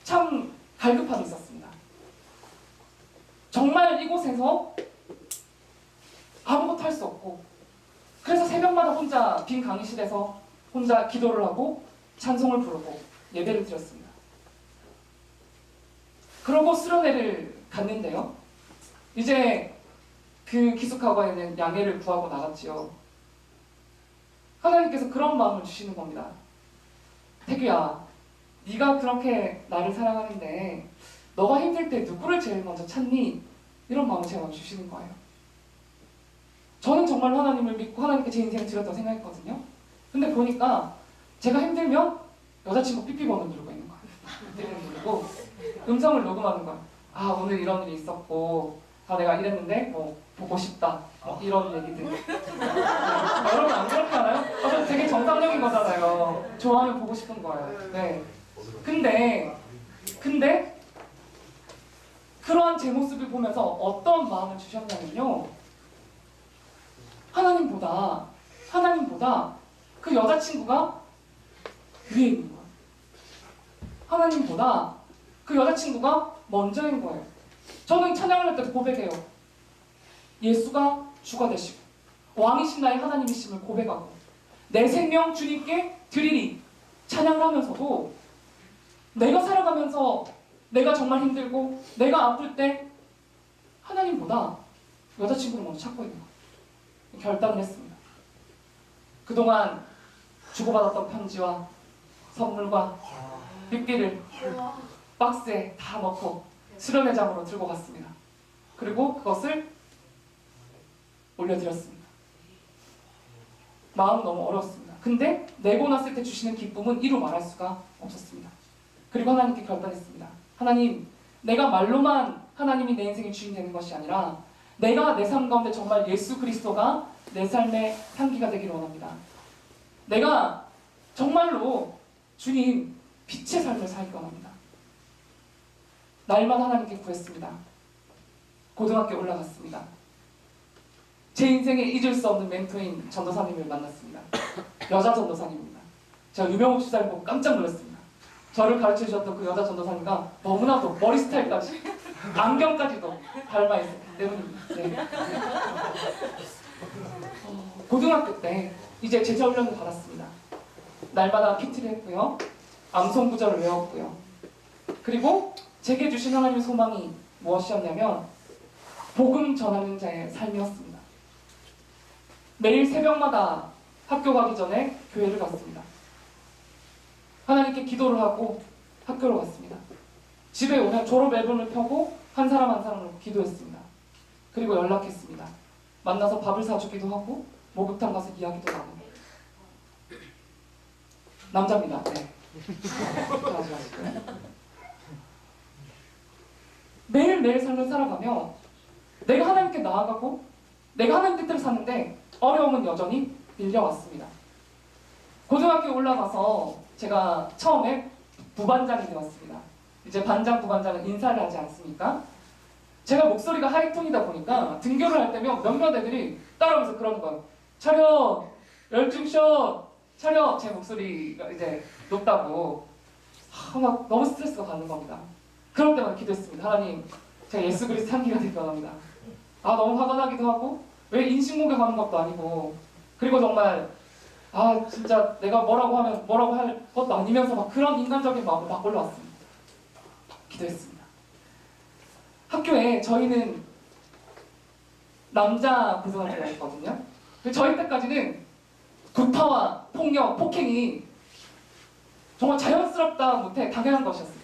참 갈급함이 있었습니다. 정말 이곳에서 아무것도 할 수 없고 그래서 새벽마다 혼자 빈 강의실에서 혼자 기도를 하고 찬송을 부르고 예배를 드렸습니다. 그러고 수련회를 갔는데요. 이제 그 기숙학원에는 양해를 구하고 나갔지요. 하나님께서 그런 마음을 주시는 겁니다. 태규야, 네가 그렇게 나를 사랑하는데 너가 힘들 때 누구를 제일 먼저 찾니? 이런 마음을 제가 주시는 거예요. 저는 정말 하나님을 믿고 하나님께 제 인생을 드렸다고 생각했거든요. 근데 보니까 제가 힘들면 여자친구 삐삐번호 누르고 있는 거예요. 삐삐번호 누르고 음성을 녹음하는 거예요. 오늘 이런 일이 있었고 내가 이랬는데 보고 싶다 이런 얘기들. 여러분 안 그렇게 하나요? 되게 정상적인 거잖아요. 좋아하면 보고 싶은 거예요. 네. 근데 그러한 제 모습을 보면서 어떤 마음을 주셨냐면요. 하나님보다 그 여자친구가 위에 있는 거예요. 하나님보다 그 여자친구가 먼저인 거예요. 저는 찬양을 할 때도 고백해요. 예수가 주가 되시고 왕이신 나의 하나님이심을 고백하고 내 생명 주님께 드리리 찬양을 하면서도 내가 살아가면서 내가 정말 힘들고 내가 아플 때 하나님보다 여자친구를 먼저 찾고 있는 거예요. 결단을 했습니다. 그동안 주고받았던 편지와 선물과 삐삐를 박스에 다 넣고 수련회장으로 들고 갔습니다. 그리고 그것을 올려드렸습니다. 마음은 너무 어려웠습니다. 근데 내고 났을 때 주시는 기쁨은 이루 말할 수가 없었습니다. 그리고 하나님께 결단했습니다. 하나님, 내가 말로만 하나님이 내 인생의 주인 되는 것이 아니라 내가 내 삶 가운데 정말 예수 그리스도가 내 삶의 향기가 되기를 원합니다. 내가 정말로 주님 빛의 삶을 살기 원합니다. 날만 하나님께 구했습니다. 고등학교 올라갔습니다. 제 인생에 잊을 수 없는 멘토인 전도사님을 만났습니다. 여자 전도사님입니다. 제가 유명옥 시사를 보고 깜짝 놀랐습니다. 저를 가르쳐 주셨던 그 여자 전도사님과 너무나도 머리 스타일까지 안경까지도 닮아 있었기 때문입니다. 네. 고등학교 때 이제 제자훈련을 받았습니다. 날마다 PT를 했고요. 암송 구절을 외웠고요. 그리고 제게 주신 하나님의 소망이 무엇이었냐면 복음 전하는 자의 삶이었습니다. 매일 새벽마다 학교 가기 전에 교회를 갔습니다. 하나님께 기도를 하고 학교로 갔습니다. 집에 오면 졸업 앨범을 펴고 한 사람 한 사람으로 기도했습니다. 그리고 연락했습니다. 만나서 밥을 사주기도 하고 목욕탕 가서 이야기도 나누고. 남자입니다. 네. 하지 마시고요. 매일매일 삶을 살아가며 내가 하나님께 나아가고 내가 하나님 뜻대로 사는데 어려움은 여전히 밀려왔습니다. 고등학교 올라가서 제가 처음에 부반장이 되었습니다. 이제 반장, 부반장은 인사를 하지 않습니까? 제가 목소리가 하이톤이다 보니까 등교를 할 때면 몇몇 애들이 따라오면서 그러는 거예요. 차렷! 열중쇼! 차렷! 제 목소리가 이제 높다고 막 너무 스트레스가 받는 겁니다. 그럴 때마다 기도했습니다. 하나님, 제가 예수 그리스도 향기가 되기 원합니다. 너무 화가 나기도 하고 왜 인신공격하는 것도 아니고 그리고 정말 진짜 내가 뭐라고 하면 뭐라고 할 것도 아니면서 막 그런 인간적인 마음을 막 올라왔습니다. 기도했습니다. 학교에 저희는 남자 고등학교였거든요. 저희 때까지는 구타와 폭력, 폭행이 정말 자연스럽다 못해 당연한 것이었습니다.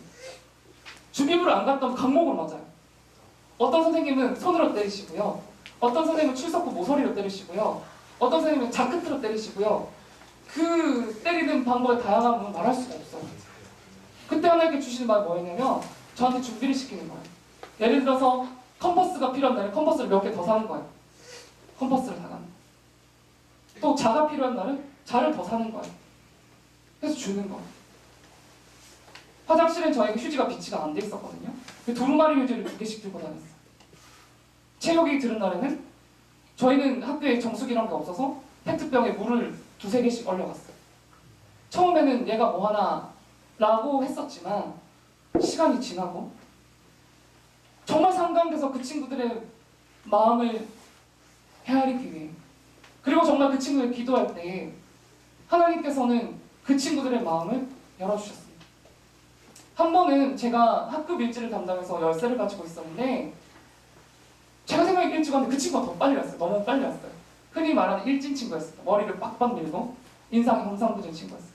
주비부를 안 갔던 강목으로 맞아요. 어떤 선생님은 손으로 때리시고요. 어떤 선생님은 출석부 모서리로 때리시고요. 어떤 선생님은 자크트로 때리시고요. 그 때리는 방법의 다양함은 말할 수가 없어요. 그때 하나님께 주시는 말이 뭐였냐면 저한테 준비를 시키는 거예요. 예를 들어서 컴퍼스가 필요한 날에 컴퍼스를 몇 개 더 사는 거예요. 컴퍼스를 사가는 거예요. 또 자가 필요한 날은 자를 더 사는 거예요. 그래서 주는 거예요. 화장실엔 저에게 휴지가 비치가 안 돼 있었거든요. 두루마리 휴지를 2개씩 들고 다녔어요. 체육이 들은 날에는 저희는 학교에 정수기란 게 없어서 페트병에 물을 2-3개씩 얼려갔어요. 처음에는 얘가 뭐 하나 라고 했었지만 시간이 지나고 정말 상감돼서 그 친구들의 마음을 헤아리기 위해 그리고 정말 그 친구를 기도할 때 하나님께서는 그 친구들의 마음을 열어주셨습니다. 한 번은 제가 학급 일지를 담당해서 열쇠를 가지고 있었는데 제가 생각에 일찍 왔는데 그 친구가 더 빨리 왔어요. 너무 빨리 왔어요. 흔히 말하는 일진 친구였어요. 머리를 빡빡 밀고 인상이 경상도진 친구였어요.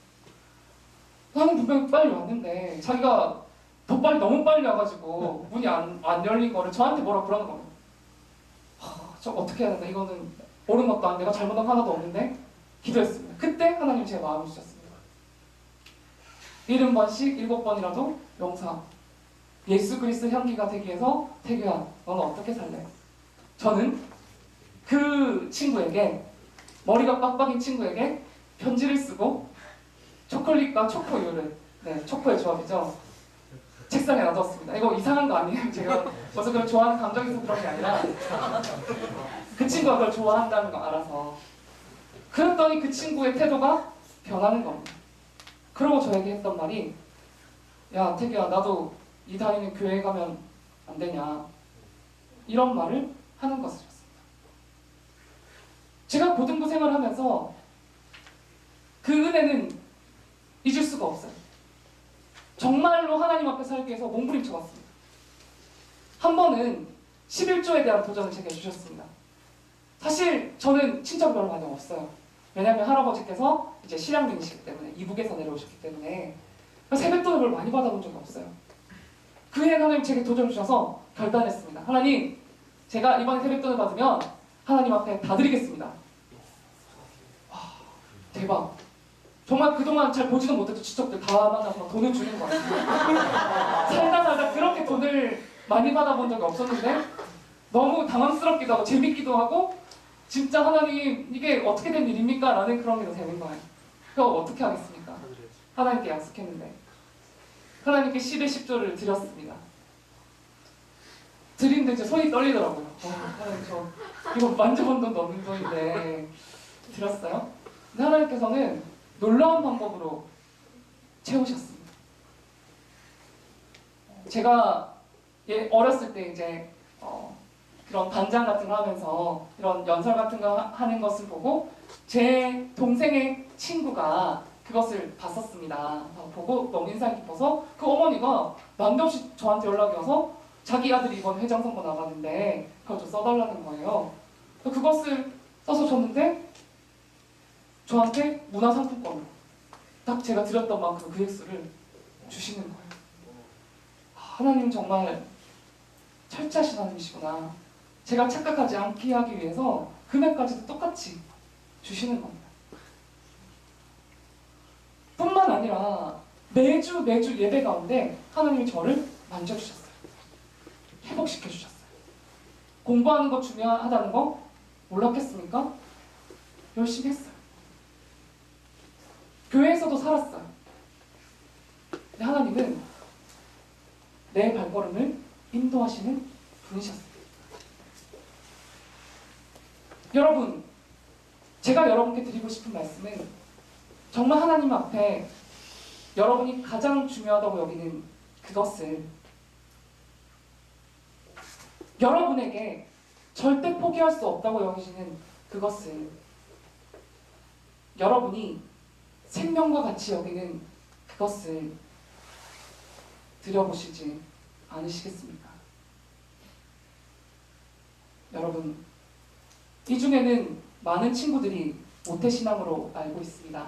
나는 분명히 빨리 왔는데 자기가 더 빨리 너무 빨리 와가지고 문이 안 열린 거를 저한테 뭐라 그러는 거예요. 저 어떻게 해야 되나 이거는 옳은 것도 아닌데 내가 잘못한 거 하나도 없는데 기도했습니다. 그때 하나님 제 마음을 주셨습니다. 70번씩 7번이라도 용서. 예수 그리스도 향기가 되기 위해서 태규야 너는 어떻게 살래? 저는 그 친구에게 머리가 빡빡인 친구에게 편지를 쓰고 초콜릿과 초코우유를 초코의 조합이죠. 책상에 놔뒀습니다. 이거 이상한 거 아니에요? 제가 벌써 그걸 좋아하는 감정이 있어서 그런 게 아니라 그 친구가 그걸 좋아한다는 거 알아서 그랬더니 그 친구의 태도가 변하는 겁니다. 그러고 저에게 했던 말이 야 태규야 나도 이 다니는 교회에 가면 안 되냐 이런 말을 하는 것이었습니다. 제가 고등부 생활을 하면서 그 은혜는 잊을 수가 없어요. 정말로 하나님 앞에 살기 위해서 몸부림쳐 왔습니다. 한 번은 11조에 대한 도전을 제게 주셨습니다. 사실 저는 친척이 별로 많이 없어요. 왜냐하면 할아버지께서 이제 실향민이시기 때문에 이북에서 내려오셨기 때문에 세뱃돈을 별로 많이 받아본 적이 없어요. 그 해 하나님 제게 도전을 주셔서 결단했습니다. 하나님, 제가 이번에 세뱃돈을 받으면 하나님 앞에 다 드리겠습니다. 와, 대박. 정말 그동안 잘 보지도 못했던 친척들 다 만나서 돈을 주는 거예요. 살다 그렇게 돈을 많이 받아본 적이 없었는데 너무 당황스럽기도 하고 재밌기도 하고 진짜 하나님 이게 어떻게 된 일입니까? 라는 그런 게 되는 거예요. 그럼 어떻게 하겠습니까? 하나님께 약속했는데 하나님께 10의 10조를 드렸습니다. 드리는데 제 손이 떨리더라고요. 하나님 저 이거 만져본 돈도 없는 돈인데 드렸어요? 근데 하나님께서는 놀라운 방법으로 채우셨습니다. 제가 어렸을 때 이제 그런 반장 같은 거 하면서 이런 연설 같은 거 하는 것을 보고 제 동생의 친구가 그것을 봤었습니다. 보고 너무 인상이 깊어서 그 어머니가 난데없이 저한테 연락이 와서 자기 아들이 이번 회장선거 나가는데 그걸 좀 써달라는 거예요. 그것을 써서 줬는데 저한테 문화상품권을 딱 제가 드렸던 만큼 그 액수를 주시는 거예요. 하나님 정말 철저하신 하나님이시구나. 제가 착각하지 않게 하기 위해서 금액까지도 똑같이 주시는 겁니다. 뿐만 아니라 매주 예배 가운데 하나님이 저를 만져주셨어요. 회복시켜주셨어요. 공부하는 거 중요하다는 거 몰랐겠습니까? 열심히 했어요. 교회에서도 살았어요. 근데 하나님은 내 발걸음을 인도하시는 분이셨어요. 여러분, 제가 여러분께 드리고 싶은 말씀은 정말 하나님 앞에 여러분이 가장 중요하다고 여기는 그것을 여러분에게 절대 포기할 수 없다고 여기시는 그것을 여러분이 생명과 같이 여기는 그것을 들여보시지 않으시겠습니까? 여러분, 이 중에는 많은 친구들이 모태신앙으로 알고 있습니다.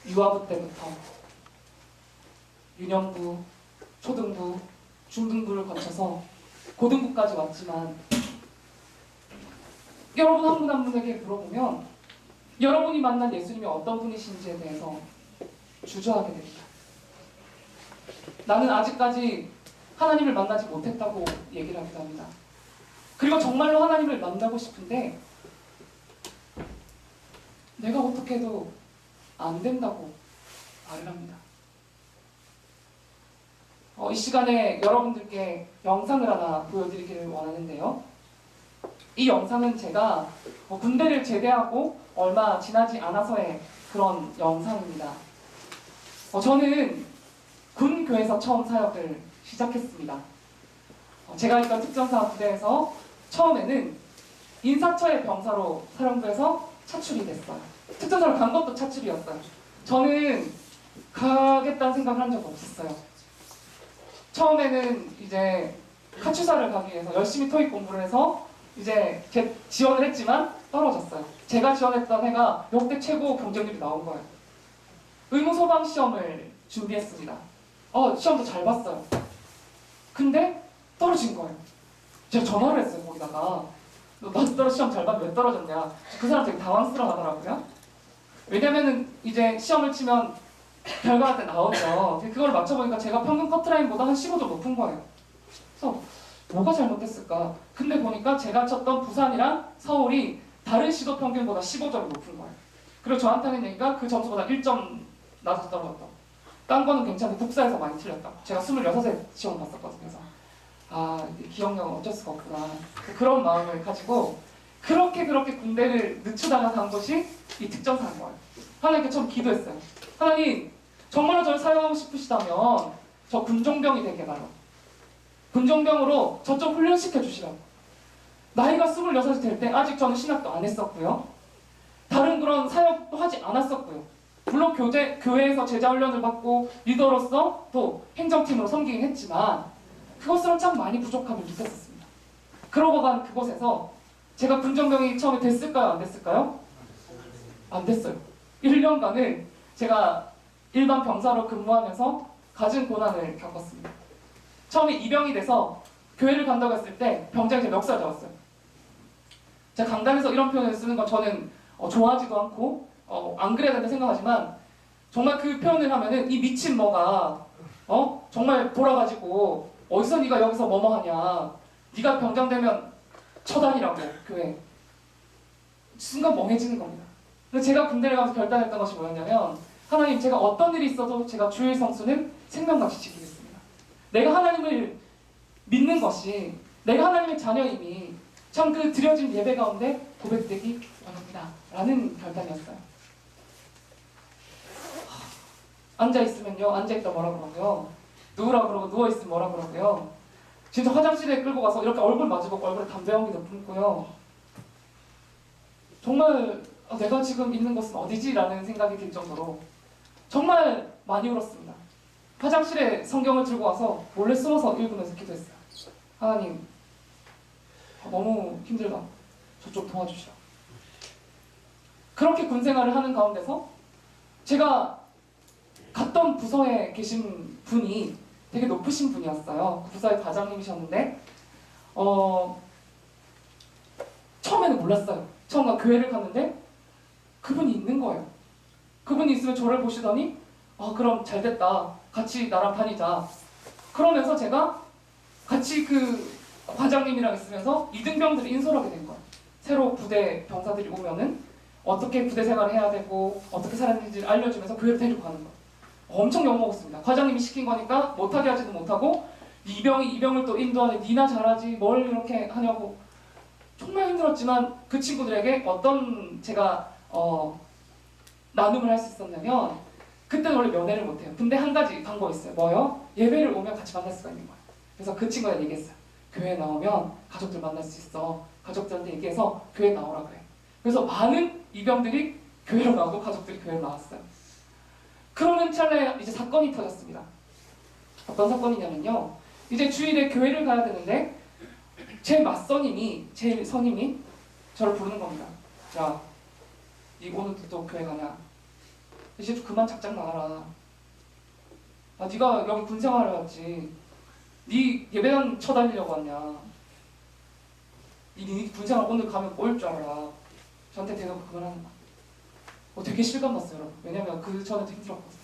유아부 때부터 유년부, 초등부, 중등부를 거쳐서 고등부까지 왔지만 여러분 한 분 한 분에게 물어보면 여러분이 만난 예수님이 어떤 분이신지에 대해서 주저하게 됩니다. 나는 아직까지 하나님을 만나지 못했다고 얘기를 하기도 합니다. 그리고 정말로 하나님을 만나고 싶은데 내가 어떻게 해도 안 된다고 말을 합니다. 이 시간에 여러분들께 영상을 하나 보여드리기를 원하는데요. 이 영상은 제가 군대를 제대하고 얼마 지나지 않아서의 그런 영상입니다. 저는 군교에서 처음 사역을 시작했습니다. 제가 있던 특전사 부대에서 처음에는 인사처의 병사로 사령부에서 차출이 됐어요. 특전사로 간 것도 차출이었어요. 저는 가겠다는 생각을 한 적 없었어요. 처음에는 이제 카투사를 가기 위해서 열심히 토익 공부를 해서 이제 지원을 했지만 떨어졌어요. 제가 지원했던 해가 역대 최고 경쟁률이 나온 거예요. 의무소방 시험을 준비했습니다. 시험도 잘 봤어요. 근데 떨어진 거예요. 제가 전화를 했어요, 거기다가. 너 시험 잘 봤는데 왜 떨어졌냐? 그 사람 되게 당황스러워 하더라고요. 왜냐면은 이제 시험을 치면 결과가 나오죠. 그걸 맞춰보니까 제가 평균 커트라인보다 한 15점 높은 거예요. 그래서 뭐가 잘못됐을까? 근데 보니까 제가 쳤던 부산이랑 서울이 다른 시도 평균보다 15점이 높은 거예요. 그리고 저한테 하는 얘기가 그 점수보다 1점 낮아서 떨어졌다고. 딴 거는 괜찮은데 국사에서 많이 틀렸다고. 제가 26에 시험 봤었거든요. 그래서 기억력은 어쩔 수가 없구나. 그런 마음을 가지고 그렇게 군대를 늦추다가 간 것이 이 특전사인 거예요. 하나님께 처음 기도했어요. 하나님, 정말로 저를 사용하고 싶으시다면 저 군종병이 되게 해달라고. 군종병으로 저 좀 훈련시켜 주시라고. 나이가 26이 될 때 아직 저는 신학도 안 했었고요. 다른 그런 사역도 하지 않았었고요. 물론 교회에서 제자훈련을 받고 리더로서 또 행정팀으로 섬기긴 했지만 그것으로는 참 많이 부족함을 느꼈었습니다. 그러고 간 그곳에서 제가 군종병이 처음에 됐을까요? 안 됐을까요? 안 됐어요. 1년간을 제가 일반 병사로 근무하면서 가진 고난을 겪었습니다. 처음에 입영이 돼서 교회를 간다고 했을 때 병장이 제 멱살 잡았어요. 제가 강단에서 이런 표현을 쓰는 건 저는 좋아하지도 않고 안 그래야 된다 생각하지만 정말 그 표현을 하면은 이 미친 뭐가 정말 돌아가지고 어디서 네가 여기서 뭐뭐 하냐, 네가 병장 되면 처단이라고 교회. 순간 멍해지는 겁니다. 근데 제가 군대를 가서 결단했던 것이 뭐였냐면 하나님, 제가 어떤 일이 있어도 제가 주의 성수는 생명같이 지키겠습니다. 내가 하나님을 믿는 것이, 내가 하나님의 자녀임이 참 그 드려진 예배 가운데 고백되기 원합니다 라는 결단이었어요. 앉아있으면요, 앉아있다 뭐라 그러고요, 누우라 그러고 누워있으면 뭐라 그러고요, 진짜 화장실에 끌고 가서 이렇게 얼굴 마주보고 얼굴에 담배 연기도 품고요. 정말 내가 지금 있는 곳은 어디지? 라는 생각이 들 정도로 정말 많이 울었습니다. 화장실에 성경을 들고 와서 몰래 숨어서 읽으면서 기도했어요. 하나님, 너무 힘들다. 저 좀 도와주시라. 그렇게 군생활을 하는 가운데서 제가 갔던 부서에 계신 분이 되게 높으신 분이었어요. 그 부서의 과장님이셨는데 처음에는 몰랐어요. 처음에 교회를 갔는데 그분이 있는 거예요. 그분이 있으면 저를 보시더니 그럼 잘됐다. 같이 나랑 다니자. 그러면서 제가 같이 그 과장님이랑 있으면서 이등병들을 인솔하게 된 거예요. 새로 부대 병사들이 오면은 어떻게 부대 생활을 해야 되고 어떻게 살았는지를 알려주면서 교회를 데리고 가는 거예요. 엄청 욕먹었습니다. 과장님이 시킨 거니까 못하게 하지도 못하고 이병을 또 인도하니 니나 잘하지 뭘 이렇게 하냐고. 정말 힘들었지만 그 친구들에게 어떤 제가 나눔을 할 수 있었냐면 그때는 원래 면회를 못해요. 근데 한 가지 방법이 있어요. 뭐요? 예배를 오면 같이 만날 수가 있는 거예요. 그래서 그 친구한테 얘기했어요. 교회 나오면 가족들 만날 수 있어. 가족들한테 얘기해서 교회 나오라 그래. 그래서 많은 이병들이 교회로 나오고 가족들이 교회로 나왔어요. 그러는 찰나에 이제 사건이 터졌습니다. 어떤 사건이냐면요. 이제 주일에 교회를 가야 되는데 제 맞선임이, 제 선임이 저를 부르는 겁니다. 야, 니 오늘도 또 교회 가냐? 이제 좀 그만 작작 나가라. 아, 네가 여기 군생활을 왔지. 네 예배당 쳐다니려고 왔냐? 네 군생활 오늘 가면 꼬일 줄 알아. 저한테 대놓고 그만하는 거야. 되게 실감났어요, 여러분. 왜냐면 그 전에도 힘들었거든요.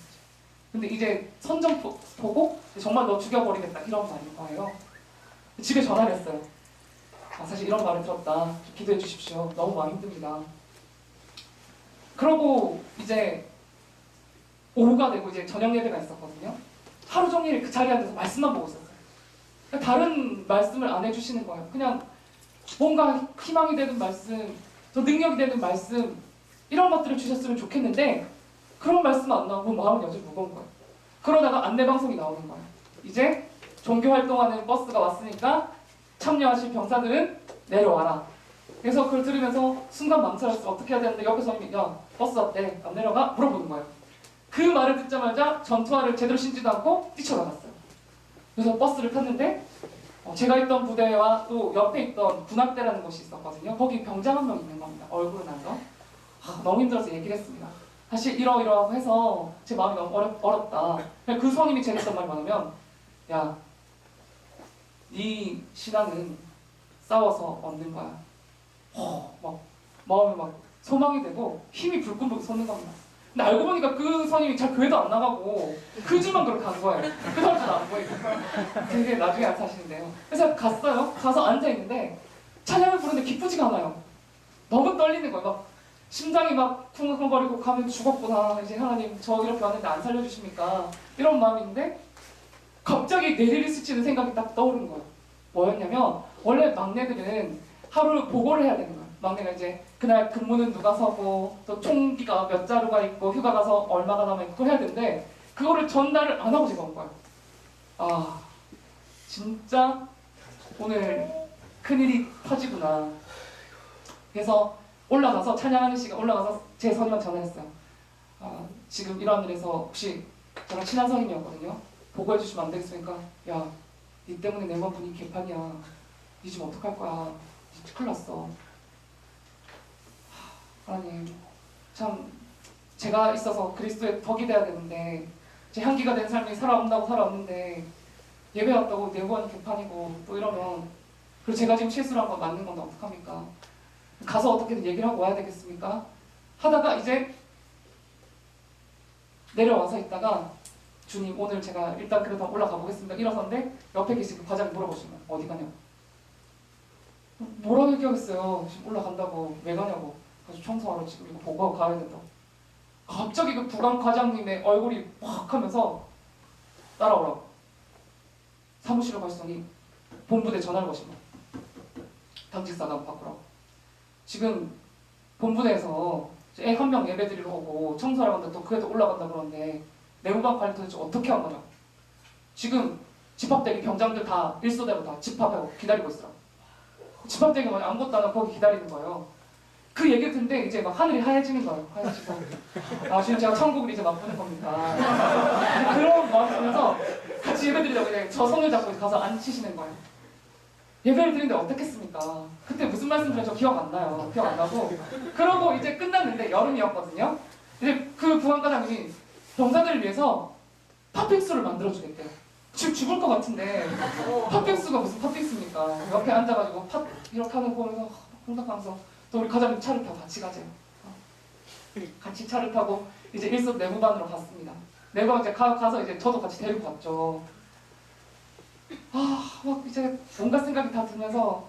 근데 이제 선전 보고 정말 너 죽여버리겠다 이런 말인 거예요. 집에 전화를 했어요. 아, 사실 이런 말을 들었다. 좀 기도해 주십시오. 너무 마음이 힘듭니다. 그러고 이제 오후가 되고 이제 저녁 예배가 있었거든요. 하루 종일 그 자리에 앉아서 말씀만 보고 있었어요. 다른 말씀을 안 해주시는 거예요. 그냥 뭔가 희망이 되는 말씀, 또 능력이 되는 말씀 이런 것들을 주셨으면 좋겠는데 그런 말씀 안 나오고 마음은 여전히 무거운 거예요. 그러다가 안내방송이 나오는 거예요. 이제 종교활동하는 버스가 왔으니까 참여하실 병사들은 내려와라. 그래서 그걸 들으면서 순간 망설였어. 어떻게 해야 되는데 옆에서 야 버스 왔대. 안 내려가? 물어보는 거예요. 그 말을 듣자마자 전투화를 제대로 신지도 않고 뛰쳐나갔어요. 그래서 버스를 탔는데 제가 있던 부대와 또 옆에 있던 군악대라는 곳이 있었거든요. 거기 병장 한 명 있는 겁니다. 얼굴은 안 거. 너무 힘들어서 얘기를 했습니다. 사실 이러이러하고 해서 제 마음이 너무 어렵다. 그 선임이 제가 했던 말이 뭐냐면 야, 네 신앙은 싸워서 얻는 거야. 막 마음이 막 소망이 되고 힘이 불끈불끈 솟는 겁니다. 근데 알고 보니까 그 선임이 잘 교회도 안 나가고 그 주만 그렇게 간 거예요. 그 사람도 안 보이고. 되게 나중에 알사하시는데요. 그래서 갔어요. 가서 앉아있는데 찬양을 부르는데 기쁘지가 않아요. 너무 떨리는 거예요. 막 심장이 막 쿵쿵거리고 가면 죽었구나. 이제 하나님 저 이렇게 왔는데 안 살려주십니까? 이런 마음인데 갑자기 내리를 스치는 생각이 딱 떠오른 거예요. 뭐였냐면 원래 막내들은 하루 보고를 해야 되는 거예요. 막내가 이제 그날 근무는 누가 서고 또 총기가 몇 자루가 있고 휴가 가서 얼마가 남아있고 해야 되는데 그거를 전달을 안 하고 제가 온 거예요. 아 진짜 오늘 큰일이 터지구나. 그래서 올라가서 찬양하는 시간 올라가서 제 선임한테 전화했어요. 지금 이런 일에서 혹시 저랑 친한 선임이었거든요. 보고해 주시면 안 되겠습니까? 야, 니 때문에 내 몸 분위기 개판이야. 니 지금 어떡할 거야. 니 큰일 났어. 하나님, 참 제가 있어서 그리스도의 덕이 돼야 되는데 제 향기가 된 삶이 살아온다고 살아왔는데 예배 왔다고 내 몸이 개판이고 또 이러면 그리고 제가 지금 실수를 한 건 맞는 건데 어떡합니까? 가서 어떻게든 얘기를 하고 와야 되겠습니까? 하다가 이제 내려와서 있다가 주님 오늘 제가 일단 그래도 올라가 보겠습니다. 일어섰는데 옆에 계신 그 과장이 물어보시는 거예요. 어디 가냐고. 뭐라고 얘기하겠어요. 지금 올라간다고. 왜 가냐고. 그래서 청소하러 지금 이거 보고하고 가야 된다고. 갑자기 그 부관 과장님의 얼굴이 확 하면서 따라오라고. 사무실로 가시더니 본부대 전화를 거신 거예요. 당직사관 바꾸라고. 지금 본부대에서 한 명 예배 드리러 오고 청소하러 간다 또 그래도 올라간다 그러는데 내무반 관리 도대체 어떻게 한 거냐고. 지금 집합대기 병장들 다 일소대로 다 집합하고 기다리고 있어요. 집합대기 뭐냐 아무것도 안 하고 거기 기다리는 거예요. 그 얘기를 듣는데 이제 막 하늘이 하얘지는 거예요. 하얘지고 지금 제가 천국을 이제 맛보는 겁니다. 그런 마음이 들면서 같이 예배 드리자고 이제 저 손을 잡고 가서 앉히시는 거예요. 예배를 드리는데 어떻겠습니까? 그때 무슨 말씀 드렸죠? 기억 안 나요. 기억 안 나고 그러고 이제 끝났는데 여름이었거든요. 이제 그 부관과장님이 병사들을 위해서 팥빙수를 만들어주겠대요. 지금 죽을 것 같은데 팥빙수가 무슨 팥빙수입니까? 옆에 앉아가지고 팥 이렇게 하는 거 보면서 생각하면서 또 우리 과장님 차를 타고 같이 가재요. 같이 차를 타고 이제 일소 내무반으로 갔습니다. 내무반 이제 가서 이제 저도 같이 데리고 갔죠. 막 이제 온갖 생각이 다 들면서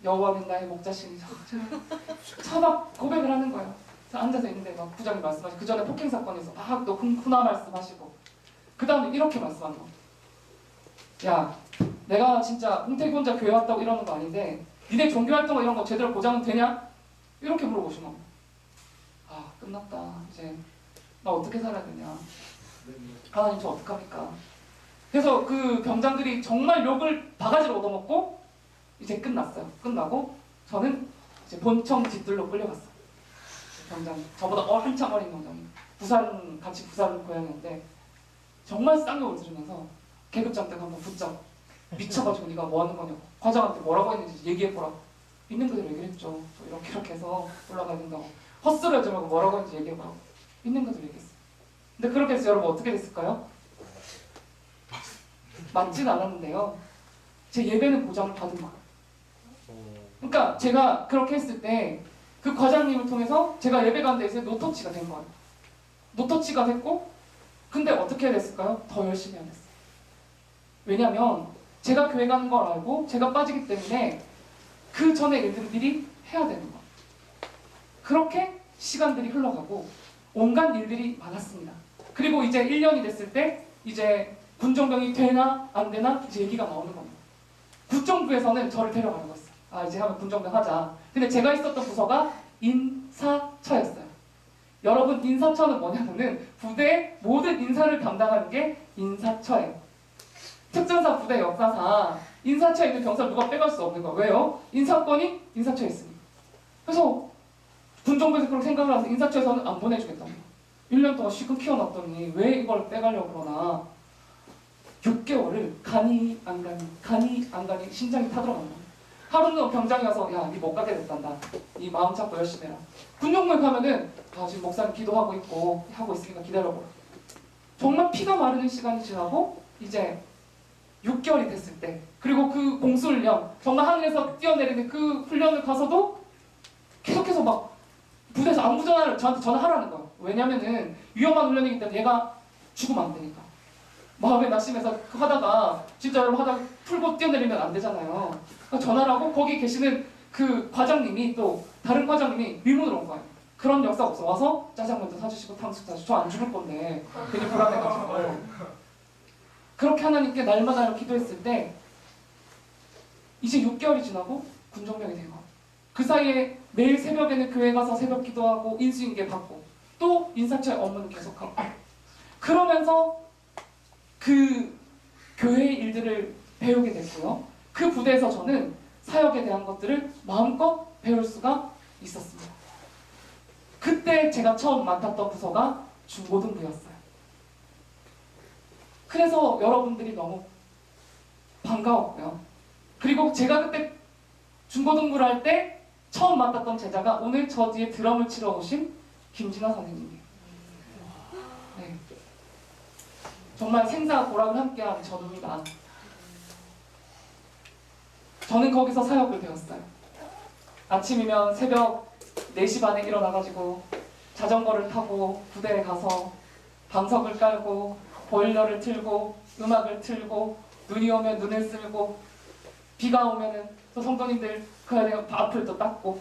여호와는 나의 목자시니 막 고백을 하는 거예요. 앉아서 있는데 막 부장님 말씀하시고 그 전에 폭행 사건에서 막 또 훈화 말씀하시고 그 다음에 이렇게 말씀하는 거. 야, 내가 진짜 홍태기 혼자 교회 왔다고 이러는 거 아닌데 니네 종교활동 이런 거 제대로 보장은 되냐? 이렇게 물어보신 겁니다. 끝났다. 이제 나 어떻게 살아야 되냐? 하나님 저 어떡합니까? 그래서 그 병장들이 정말 욕을 바가지로 얻어먹고 이제 끝났어요. 끝나고 저는 이제 본청 뒤뜰로 끌려갔어요. 병장, 저보다 한참 어린 병장이 같이 부산 고향이었는데 정말 쌍욕을 들으면서 계급장 때 한번 붙잡고 미쳐가지고 네가 뭐 하는 거냐고, 과장한테 뭐라고 했는지 얘기해보라. 있는 그대로 얘기를 했죠. 저 이렇게 해서 올라가야 된다고, 헛소리 하지 말고 뭐라고 했는지 얘기해보라고. 있는 그대로 얘기했어요. 근데 그렇게 해서 여러분 어떻게 됐을까요? 맞진 않았는데요, 제 예배는 보장을 받은 거예요. 그러니까 제가 그렇게 했을 때 그 과장님을 통해서 제가 예배 가는 데에서 노터치가 된 거예요. 노터치가 됐고, 근데 어떻게 해야 됐을까요? 더 열심히 해야 됐어요. 왜냐면 제가 교회 가는 걸 알고 제가 빠지기 때문에 그 전에 일들을 미리 해야 되는 거예요. 그렇게 시간들이 흘러가고 온갖 일들이 많았습니다. 그리고 이제 1년이 됐을 때 이제 군정병이 되나 안 되나 이제 얘기가 나오는 겁니다. 국정부에서는 저를 데려가는 거였어요. 아, 이제 하면 군정병 하자. 근데 제가 있었던 부서가 인사처였어요. 여러분, 인사처는 뭐냐면은 부대의 모든 인사를 담당하는 게 인사처예요. 특전사 부대 역사상 인사처에 있는 병사를 누가 빼갈 수 없는 거예요. 왜요? 인사권이 인사처에 있으니까. 그래서 군정부에서 그렇게 생각을 해서 인사처에서는 안 보내주겠다는 거예요. 1년 동안 시큰 키워놨더니 왜 이걸 빼가려고 그러나 6개월을 간이 안 가니 심장이 타들어간 거예요. 하루는 병장이 와서 야, 니 못 가게 됐단다. 니 마음 잡고 열심히 해라. 군용무에 가면은 지금 목사님 기도하고 있고 하고 있으니까 기다려보라. 정말 피가 마르는 시간이 지나고 이제 6개월이 됐을 때, 그리고 그 공수훈련, 정말 하늘에서 뛰어내리는 그 훈련을 가서도 계속해서 막 부대에서 안부 전화를 저한테 전화하라는 거예요. 왜냐면은 위험한 훈련이기 때문에 얘가 죽으면 안 되니까. 마음에 낙심해서 하다가 진짜 여러분 하다가 풀고 뛰어내리면 안 되잖아요. 그러니까 전화를 하고 거기 계시는 그 과장님이, 또 다른 과장님이 밀문으로 온 거예요. 그런 역사 없어. 와서 짜장면도 사주시고 탕수육 사주시고, 저 안 죽을 건데 괜히 불안해가지고. 그렇게 하나님께 날마다 기도했을 때 이제 6개월이 지나고 군정병이 된 거예요. 그 사이에 매일 새벽에는 교회 가서 새벽 기도하고 인수인계 받고 또 인사처의 업무는 계속하고, 그러면서 그 교회의 일들을 배우게 됐고요. 그 부대에서 저는 사역에 대한 것들을 마음껏 배울 수가 있었습니다. 그때 제가 처음 맡았던 부서가 중고등부였어요. 그래서 여러분들이 너무 반가웠고요. 그리고 제가 그때 중고등부를 할 때 처음 맡았던 제자가 오늘 저 뒤에 드럼을 치러 오신 김진아 선생님이에요. 네. 정말 생사 고락을 함께한 전우입니다. 저는 거기서 사역을 배웠어요. 아침이면 새벽 4시 반에 일어나가지고 자전거를 타고 부대에 가서 방석을 깔고 보일러를 틀고 음악을 틀고, 눈이 오면 눈을 쓸고, 비가 오면은 또 성도님들 그 안에 앞을 또 닦고,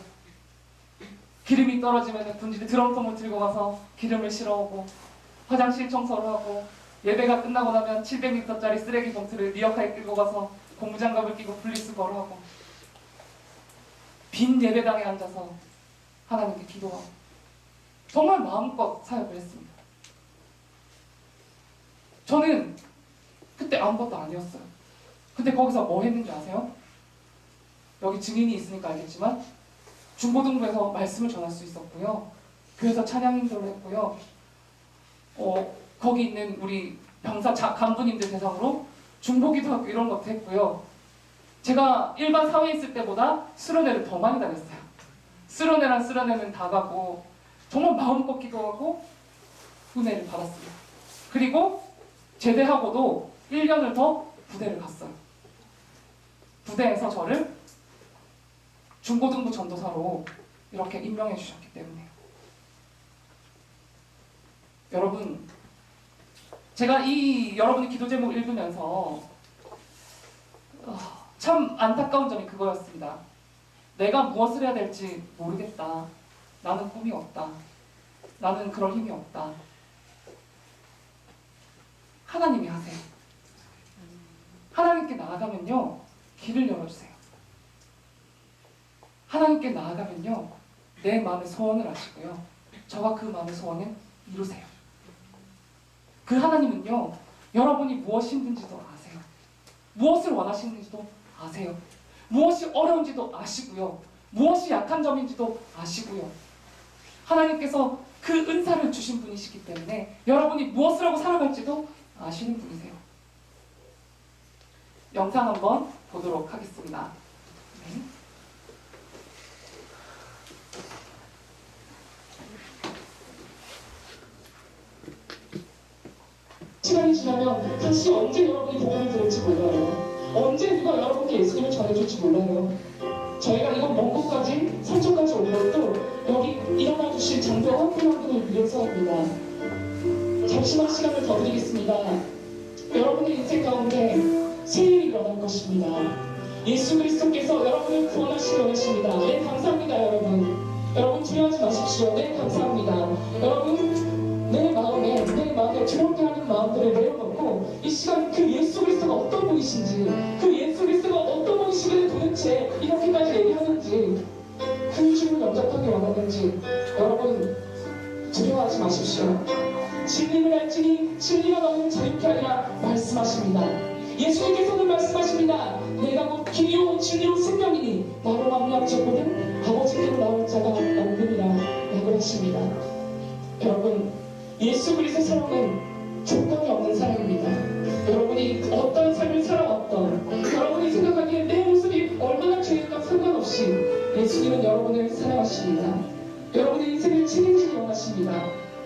기름이 떨어지면은 분지대 드럼통을 들고 가서 기름을 실어오고, 화장실 청소를 하고, 예배가 끝나고 나면 700리터짜리 쓰레기 봉투를 리어카에 끌고 가서 고무장갑을 끼고 분리수거를 하고, 빈 예배당에 앉아서 하나님께 기도하고, 정말 마음껏 사역을 했습니다. 저는 그때 아무것도 아니었어요. 근데 거기서 뭐 했는지 아세요? 여기 증인이 있으니까 알겠지만 중고등부에서 말씀을 전할 수 있었고요. 교회에서 찬양 인도를 했고요. 거기 있는 우리 병사 간부님들 대상으로 중보기도 하고 이런 것도 했고요. 제가 일반 사회에 있을 때보다 수련회를 더 많이 다녔어요. 수련회랑 수련회는 다 가고 정말 마음껏 기도하고 은혜를 받았습니다. 그리고 제대하고도 1년을 더 부대를 갔어요. 부대에서 저를 중고등부 전도사로 이렇게 임명해 주셨기 때문에. 여러분, 제가 이 여러분의 기도 제목을 읽으면서 참 안타까운 점이 그거였습니다. 내가 무엇을 해야 될지 모르겠다. 나는 꿈이 없다. 나는 그럴 힘이 없다. 하나님이 하세요. 하나님께 나아가면요, 길을 열어주세요. 하나님께 나아가면요, 내 마음의 소원을 아시고요, 저와 그 마음의 소원을 이루세요. 그 하나님은요, 여러분이 무엇이 힘든지도 아세요. 무엇을 원하시는지도 아세요. 무엇이 어려운지도 아시고요. 무엇이 약한 점인지도 아시고요. 하나님께서 그 은사를 주신 분이시기 때문에 여러분이 무엇을 하고 살아갈지도 아시는 분이세요. 영상 한번 보도록 하겠습니다. 네. 시간이 지나면 다시 언제 여러분이 복음을 들을지 몰라요. 언제 누가 여러분께 예수님을 전해줄지 몰라요. 저희가 이곳 먼 곳까지 산초까지 온 것도 여기 일어나 주신 장병 한 분 한 분을 위해서입니다. 잠시만 시간을 더 드리겠습니다. 여러분의 인생 가운데 새 일이 일어날 것입니다. 예수 그리스도께서 여러분을 구원하시려 하십니다. 네, 감사합니다, 여러분. 여러분 두려워하지 마십시오. 네, 감사합니다. 여러분 내 마음에 두렵게 하는 마음들을 내려놓고 이 시간 그 예수 그리스도가 어떤 분이신지, 그 예수 그리스도가 어떤 분이시길래 도대체 이렇게까지 얘기하는지, 그 주를 영접하기 원하는지 여러분 두려워하지 마십시오. 진리를 알지니 진리가 너희를 자유케 하리라 말씀하십니다. 예수님께서는 말씀하십니다. 내가 곧 길이요 진리요 생명이니 나로 말미암아 졌거든 아버지께로 나올 자가 없느니라 라고 하십니다. 여러분, 예수 그리스도 사랑은 조건이 없는 사랑입니다. 여러분이 어떤 삶을 살아왔던, 여러분이 생각하기에 내 모습이 얼마나 죄인과 상관없이 예수님은 여러분을 사랑하십니다. 여러분의 인생을 책임지기 원하십니다.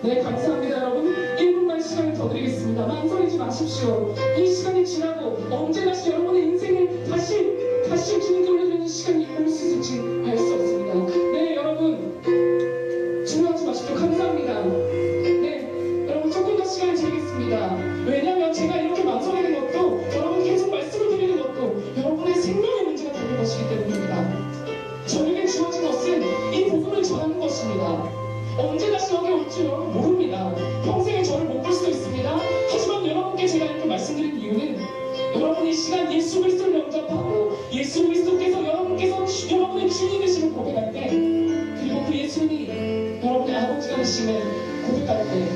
네, 감사합니다. 여러분 1분만 시간을 더 드리겠습니다. 망설이지 마십시오. 이 시간이 지나고 언제 다시 여러분의 인생에 다시 주님께 올려드리는 시간이 올 수 있을지 알 수 없습니다. 네, 여러분 두려워하지 마십시오. 감사합니다. 네, 여러분 조금 더 시간을 드리겠습니다. 왜냐하면 제가 이렇게 망설이는 것도, 여러분 계속 말씀을 드리는 것도 여러분의 생명의 문제가 되는 것이기 때문입니다. 저에게 주어진 것은 이 복음을 전하는 것입니다. 언제 다시 여기 올지 여러분 모릅니다. 평생에 저를 못 볼 수도 있습니다. 하지만 여러분께 제가 이렇게 말씀드린 이유는 여러분이 이 시간 예수 그리스도를 영접하고 예수 그리스도께서 여러분의 주님 되심을 고백할 때, 그리고 그 예수님이 여러분의 아버지가 되심을 고백할 때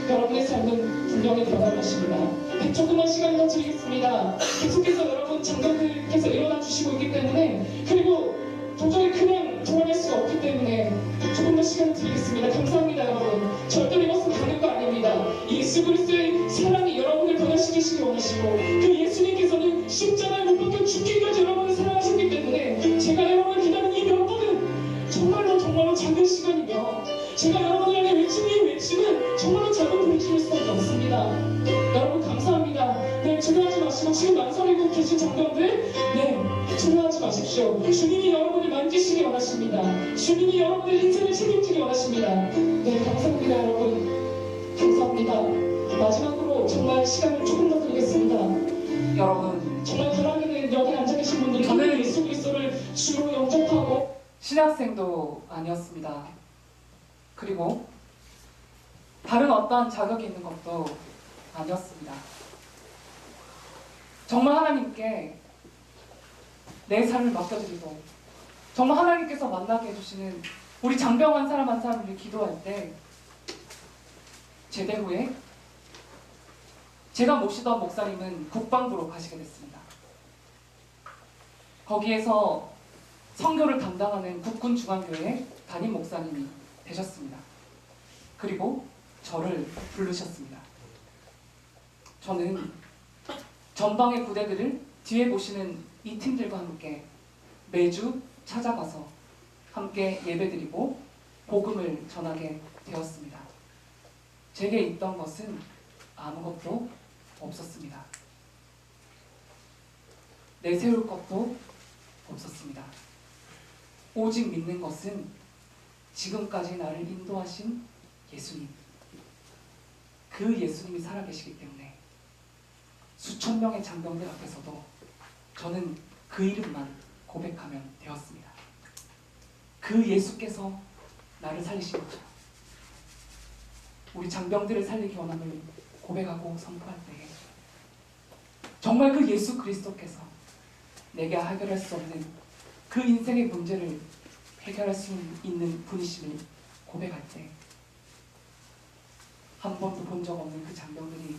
여러분의 삶은 분명히 변할 것입니다. 조금만 시간을 더 드리겠습니다. 계속해서 여러분 장관들께서 일어나 주시고 있기 때문에, 그리고 도저히 그냥 돌아갈 수가 없기 때문에 조금 더 시간을 드리겠습니다. 감사합니다, 여러분. 절대로 이것은 가는 거 아닙니다. 예수 그리스도의 사랑이 여러분을 변화시키시기 원하시고, 그 예수님께서는 십자가에 못 박혀 죽기까지 여러분을 사랑하셨기 때문에 제가 여러분을 기다리는 이 몇 분은 정말로 작은 시간이며, 제가 여러분을 향해 외치는 이 외침은 정말로 작은 불길일 수밖에 없습니다. 여러분 감사합니다. 네, 두려워하지 마시고, 지금 망설이고 계신 장병들, 네, 두려워하지 마십시오. 주님이 여러분을 만지시기 원하십니다. 주님이 여러분의 인생을 책임지기 원하십니다. 네, 감사합니다, 여러분. 감사합니다. 마지막으로 정말 시간을 조금 더 드리겠습니다. 여러분, 정말 바라기는 여기 앉아 계신 분들이 저는 예수 그리스도를 주로 영접하고 신학생도 아니었습니다. 그리고 다른 어떠한 자격이 있는 것도 아니었습니다. 정말 하나님께 내 삶을 맡겨드리고, 정말 하나님께서 만나게 해주시는 우리 장병 한 사람 한 사람을 위해 기도할 때, 제대 후에 제가 모시던 목사님은 국방부로 가시게 됐습니다. 거기에서 선교를 담당하는 국군중앙교회 담임 목사님이 되셨습니다. 그리고 저를 부르셨습니다. 저는 전방의 부대들을 뒤에 보시는 이 팀들과 함께 매주 찾아가서 함께 예배드리고 복음을 전하게 되었습니다. 제게 있던 것은 아무것도 없었습니다. 내세울 것도 없었습니다. 오직 믿는 것은 지금까지 나를 인도하신 예수님, 그 예수님이 살아계시기 때문에 수천 명의 장병들 앞에서도 저는 그 이름만 고백하면 되었습니다. 그 예수께서 나를 살리신 거죠. 우리 장병들을 살리기 원함을 고백하고 선포할 때에 정말 그 예수 그리스도께서 내게 해결할 수 없는 그 인생의 문제를 해결할 수 있는 분이심을 고백할 때, 한 번도 본 적 없는 그 장병들이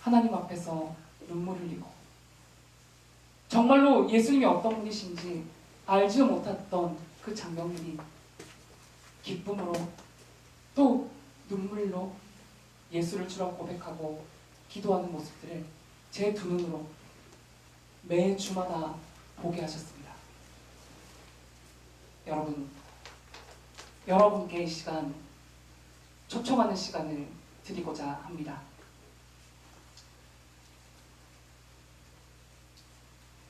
하나님 앞에서 눈물 흘리고 정말로 예수님이 어떤 분이신지 알지도 못했던 그 장면들이 기쁨으로 또 눈물로 예수를 주라고 고백하고 기도하는 모습들을 제 두 눈으로 매 주마다 보게 하셨습니다. 여러분께 이 시간 초청하는 시간을 드리고자 합니다.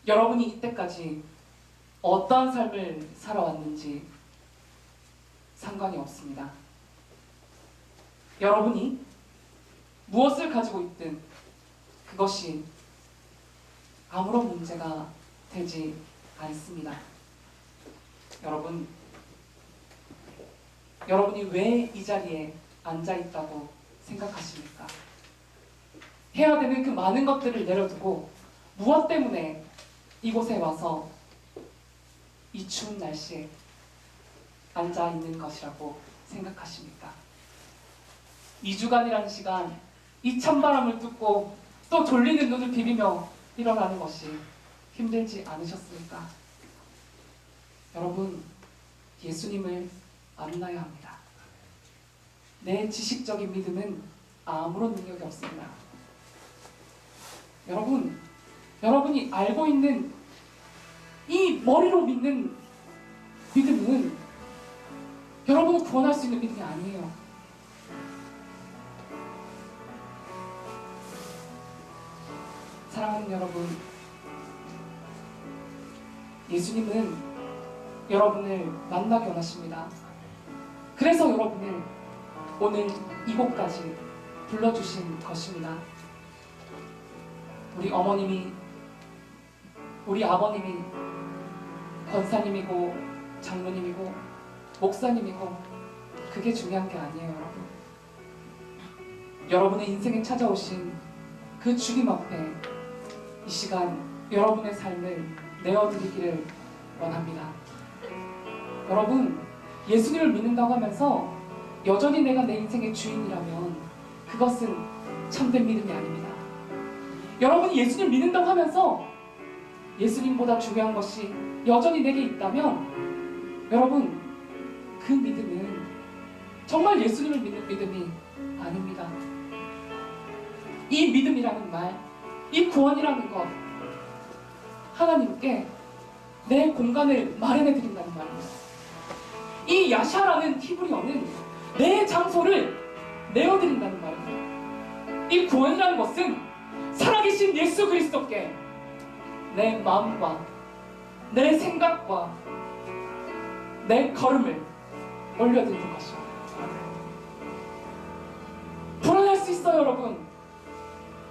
여러분이 이때까지 어떠한 삶을 살아왔는지 상관이 없습니다. 여러분이 무엇을 가지고 있든 그것이 아무런 문제가 되지 않습니다. 여러분이 왜 이 자리에 앉아 있다고 생각하십니까? 해야 되는 그 많은 것들을 내려두고 무엇 때문에 이곳에 와서 이 추운 날씨에 앉아 있는 것이라고 생각하십니까? 2주간이라는 시간, 이 찬바람을 뚫고 또 졸리는 눈을 비비며 일어나는 것이 힘들지 않으셨습니까? 여러분, 예수님을 만나야 합니다. 내 지식적인 믿음은 아무런 능력이 없습니다. 여러분이 알고 있는 이 머리로 믿는 믿음은 여러분을 구원할 수 있는 믿음이 아니에요. 사랑하는 여러분, 예수님은 여러분을 만나기 원하십니다. 그래서 여러분을 오늘 이곳까지 불러주신 것입니다. 우리 어머님이, 우리 아버님이 권사님이고 장로님이고 목사님이고 그게 중요한 게 아니에요, 여러분. 여러분의 인생에 찾아오신 그 주님 앞에 이 시간 여러분의 삶을 내어드리기를 원합니다. 여러분, 예수님을 믿는다고 하면서 여전히 내가 내 인생의 주인이라면 그것은 참된 믿음이 아닙니다. 여러분이 예수님을 믿는다고 하면서 예수님보다 중요한 것이 여전히 내게 있다면 여러분, 그 믿음은 정말 예수님을 믿는 믿음이 아닙니다. 이 믿음이라는 말, 이 구원이라는 것, 하나님께 내 공간을 마련해 드린다는 말입니다. 이 야샤라는 히브리어는 내 장소를 내어드린다는 말입니다. 이 구원이라는 것은 살아계신 예수 그리스도께 내 마음과 내 생각과 내 걸음을 올려드리는 것입니다. 불안할 수 있어요, 여러분.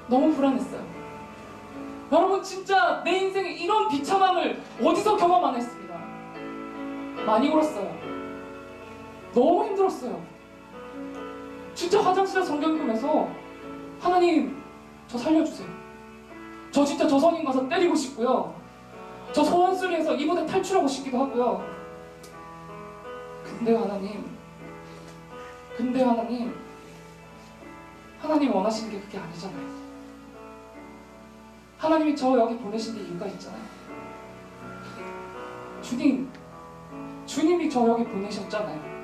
너무 불안했어요. 여러분, 진짜 내 인생에 이런 비참함을 어디서 경험 안 했습니다. 많이 울었어요. 너무 힘들었어요. 진짜 화장실에 성경 읽으면서 하나님, 저 살려주세요. 저 진짜 저 성인 가서 때리고 싶고요. 저 소원수리에서 이곳에 탈출하고 싶기도 하고요. 근데 하나님 원하시는 게 그게 아니잖아요. 하나님이 저 여기 보내신 데 이유가 있잖아요. 주님이 저 여기 보내셨잖아요.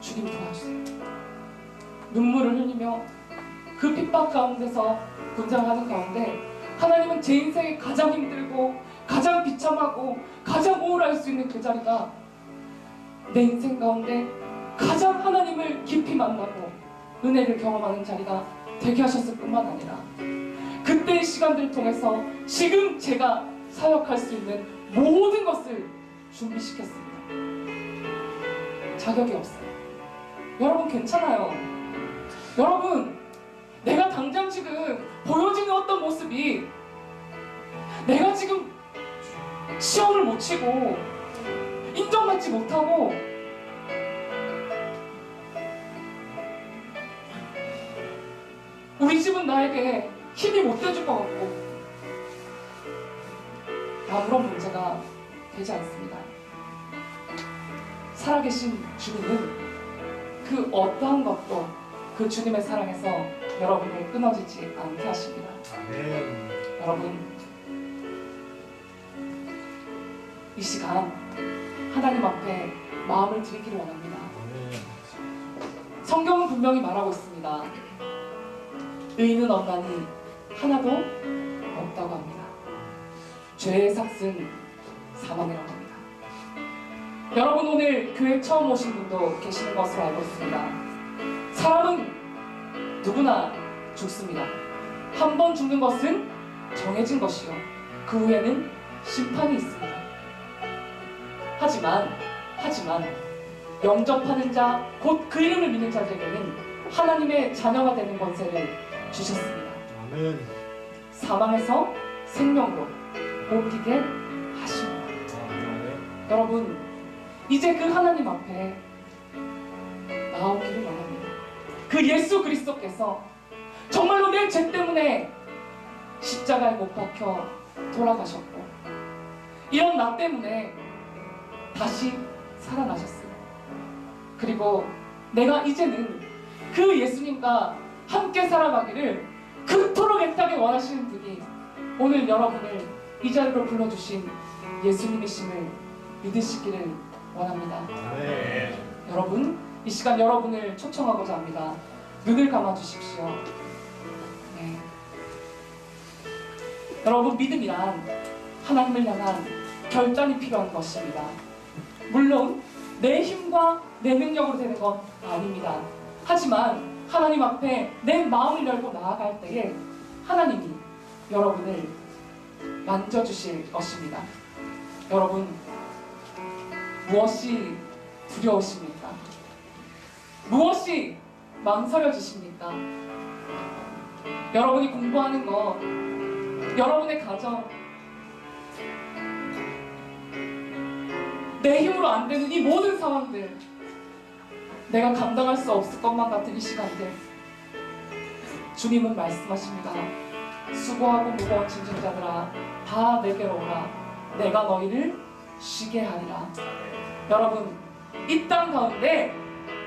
주님 도와주세요. 눈물을 흘리며 그 핍박 가운데서 분장하는 가운데 하나님은 제 인생에 가장 힘들고 가장 비참하고 가장 우울할 수 있는 그 자리가 내 인생 가운데 가장 하나님을 깊이 만나고 은혜를 경험하는 자리가 되게 하셨을 뿐만 아니라 그때의 시간들을 통해서 지금 제가 사역할 수 있는 모든 것을 준비시켰습니다. 자격이 없어요. 여러분, 괜찮아요. 여러분, 내가 당장 지금 보여지는 어떤 모습이 내가 지금 시험을 못 치고 인정받지 못하고 우리 집은 나에게 힘이 못 돼줄 것 같고 아무런 문제가 되지 않습니다. 살아계신 주님은 그 어떠한 것도 그 주님의 사랑에서 여러분을 끊어지지 않게 하십니다. 아멘. 여러분, 이 시간 하나님 앞에 마음을 드리기를 원합니다. 성경은 분명히 말하고 있습니다. 의인은 없나니 하나도 없다고 합니다. 죄의 삭은 사망이라고 합니다. 여러분, 오늘 교회 처음 오신 분도 계시는 것으로 알고 있습니다. 사람은 누구나 죽습니다. 한 번 죽는 것은 정해진 것이요, 그 후에는 심판이 있습니다. 하지만 영접하는 자, 곧 그 이름을 믿는 자들에게는 하나님의 자녀가 되는 권세를 주셨습니다. 아멘. 사망에서 생명으로 옮기게 하십니다. 여러분, 이제 그 하나님 앞에 나오기를 원합니다. 그 예수 그리스도께서 정말로 내 죄 때문에 십자가에 못 박혀 돌아가셨고, 이런 나 때문에 다시 살아나셨어요. 그리고 내가 이제는 그 예수님과 함께 살아가기를 그토록 애타게 원하시는 분이 오늘 여러분을 이 자리로 불러주신 예수님이심을 믿으시기를 원합니다. 아멘. 여러분, 이 시간 여러분을 초청하고자 합니다. 눈을 감아주십시오. 네. 여러분, 믿음이란 하나님을 향한 결단이 필요한 것입니다. 물론 내 힘과 내 능력으로 되는 건 아닙니다. 하지만 하나님 앞에 내 마음을 열고 나아갈 때에 하나님이 여러분을 만져주실 것입니다. 여러분, 무엇이 두려우십니까? 무엇이 망설여지십니까? 여러분이 공부하는 것, 여러분의 가정, 내 힘으로 안 되는 이 모든 상황들, 내가 감당할 수 없을 것만 같은 이 시간들, 주님은 말씀하십니다. 수고하고 무거운 짐진 자들아, 다 내게로 오라. 내가 너희를 쉬게 하리라. 여러분, 이 땅 가운데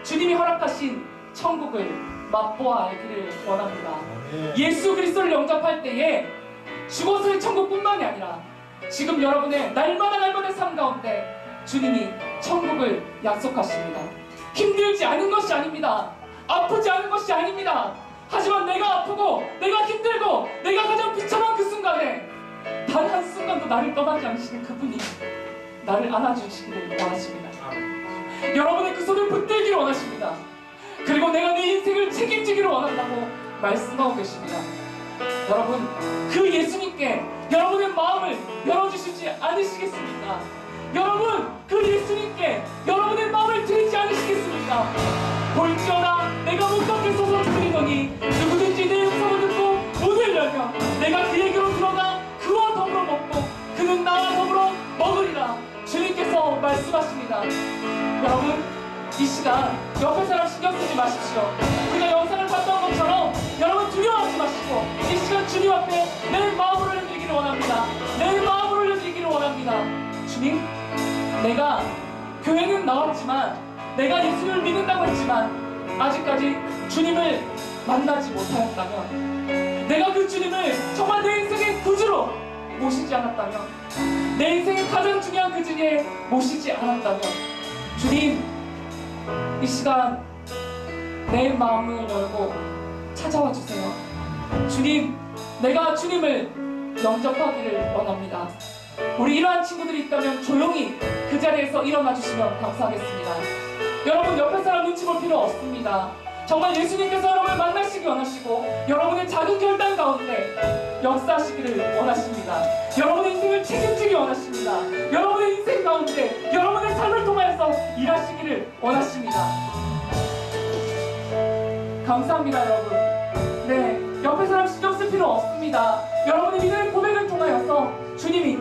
주님이 허락하신 천국을 맛보아 알기를 원합니다. 예수 그리스도를 영접할 때에 죽어서의 천국뿐만이 아니라 지금 여러분의 날마다 삶 가운데 주님이 천국을 약속하십니다. 힘들지 않은 것이 아닙니다. 아프지 않은 것이 아닙니다. 하지만 내가 아프고 내가 힘들고 내가 가장 비참한 그 순간에 단 한순간도 나를 떠나지 않으시는 그분이 나를 안아주시기를 원하십니다. 여러분의 그 손을 붙들기를 원하십니다. 그리고 내가 내 인생을 책임지기를 원한다고 말씀하고 계십니다. 여러분, 그 예수님께 여러분의 마음을 열어주시지 않으시겠습니까? 여러분, 그 예수님께 여러분의 마음을 드리지 않으시겠습니까? 볼지어다 내가 못 걷게 서서 드리노니 누구든지 내 음성을 듣고 문을 열면 내가 그에게로 들어가 그와 더불어 먹고 그는 나와 더불어 먹으리라. 주님께서 말씀하십니다. 여러분, 이 시간 옆에 사람 신경 쓰지 마십시오. 우리가 영상을 봤던 것처럼 여러분 두려워하지 마시고 이 시간 주님 앞에 내 마음을 올려드리기를 원합니다. 내 마음을 올려드리기를 원합니다. 주님, 내가 교회는 나왔지만 내가 예수를 믿는다고 했지만 아직까지 주님을 만나지 못하였다면, 내가 그 주님을 정말 내 인생의 구주로 모시지 않았다면, 내 인생의 가장 중요한 그 자리에 모시지 않았다면, 주님, 이 시간 내 마음을 열고 찾아와 주세요. 주님, 내가 주님을 영접하기를 원합니다. 우리 이러한 친구들이 있다면 조용히 그 자리에서 일어나 주시면 감사하겠습니다. 여러분, 옆에 사람 눈치 볼 필요 없습니다. 정말 예수님께서 여러분을 만나시기 원하시고 여러분의 작은 결단 가운데 역사하시기를 원하십니다. 여러분의 인생을 책임지기 원하십니다. 여러분의 인생 가운데 여러분의 삶을 통하여서 일하시기를 원하십니다. 감사합니다, 여러분. 네, 옆에 사람 신경 쓸 필요 없습니다. 여러분의 믿음의 고백을 통하여서 주님이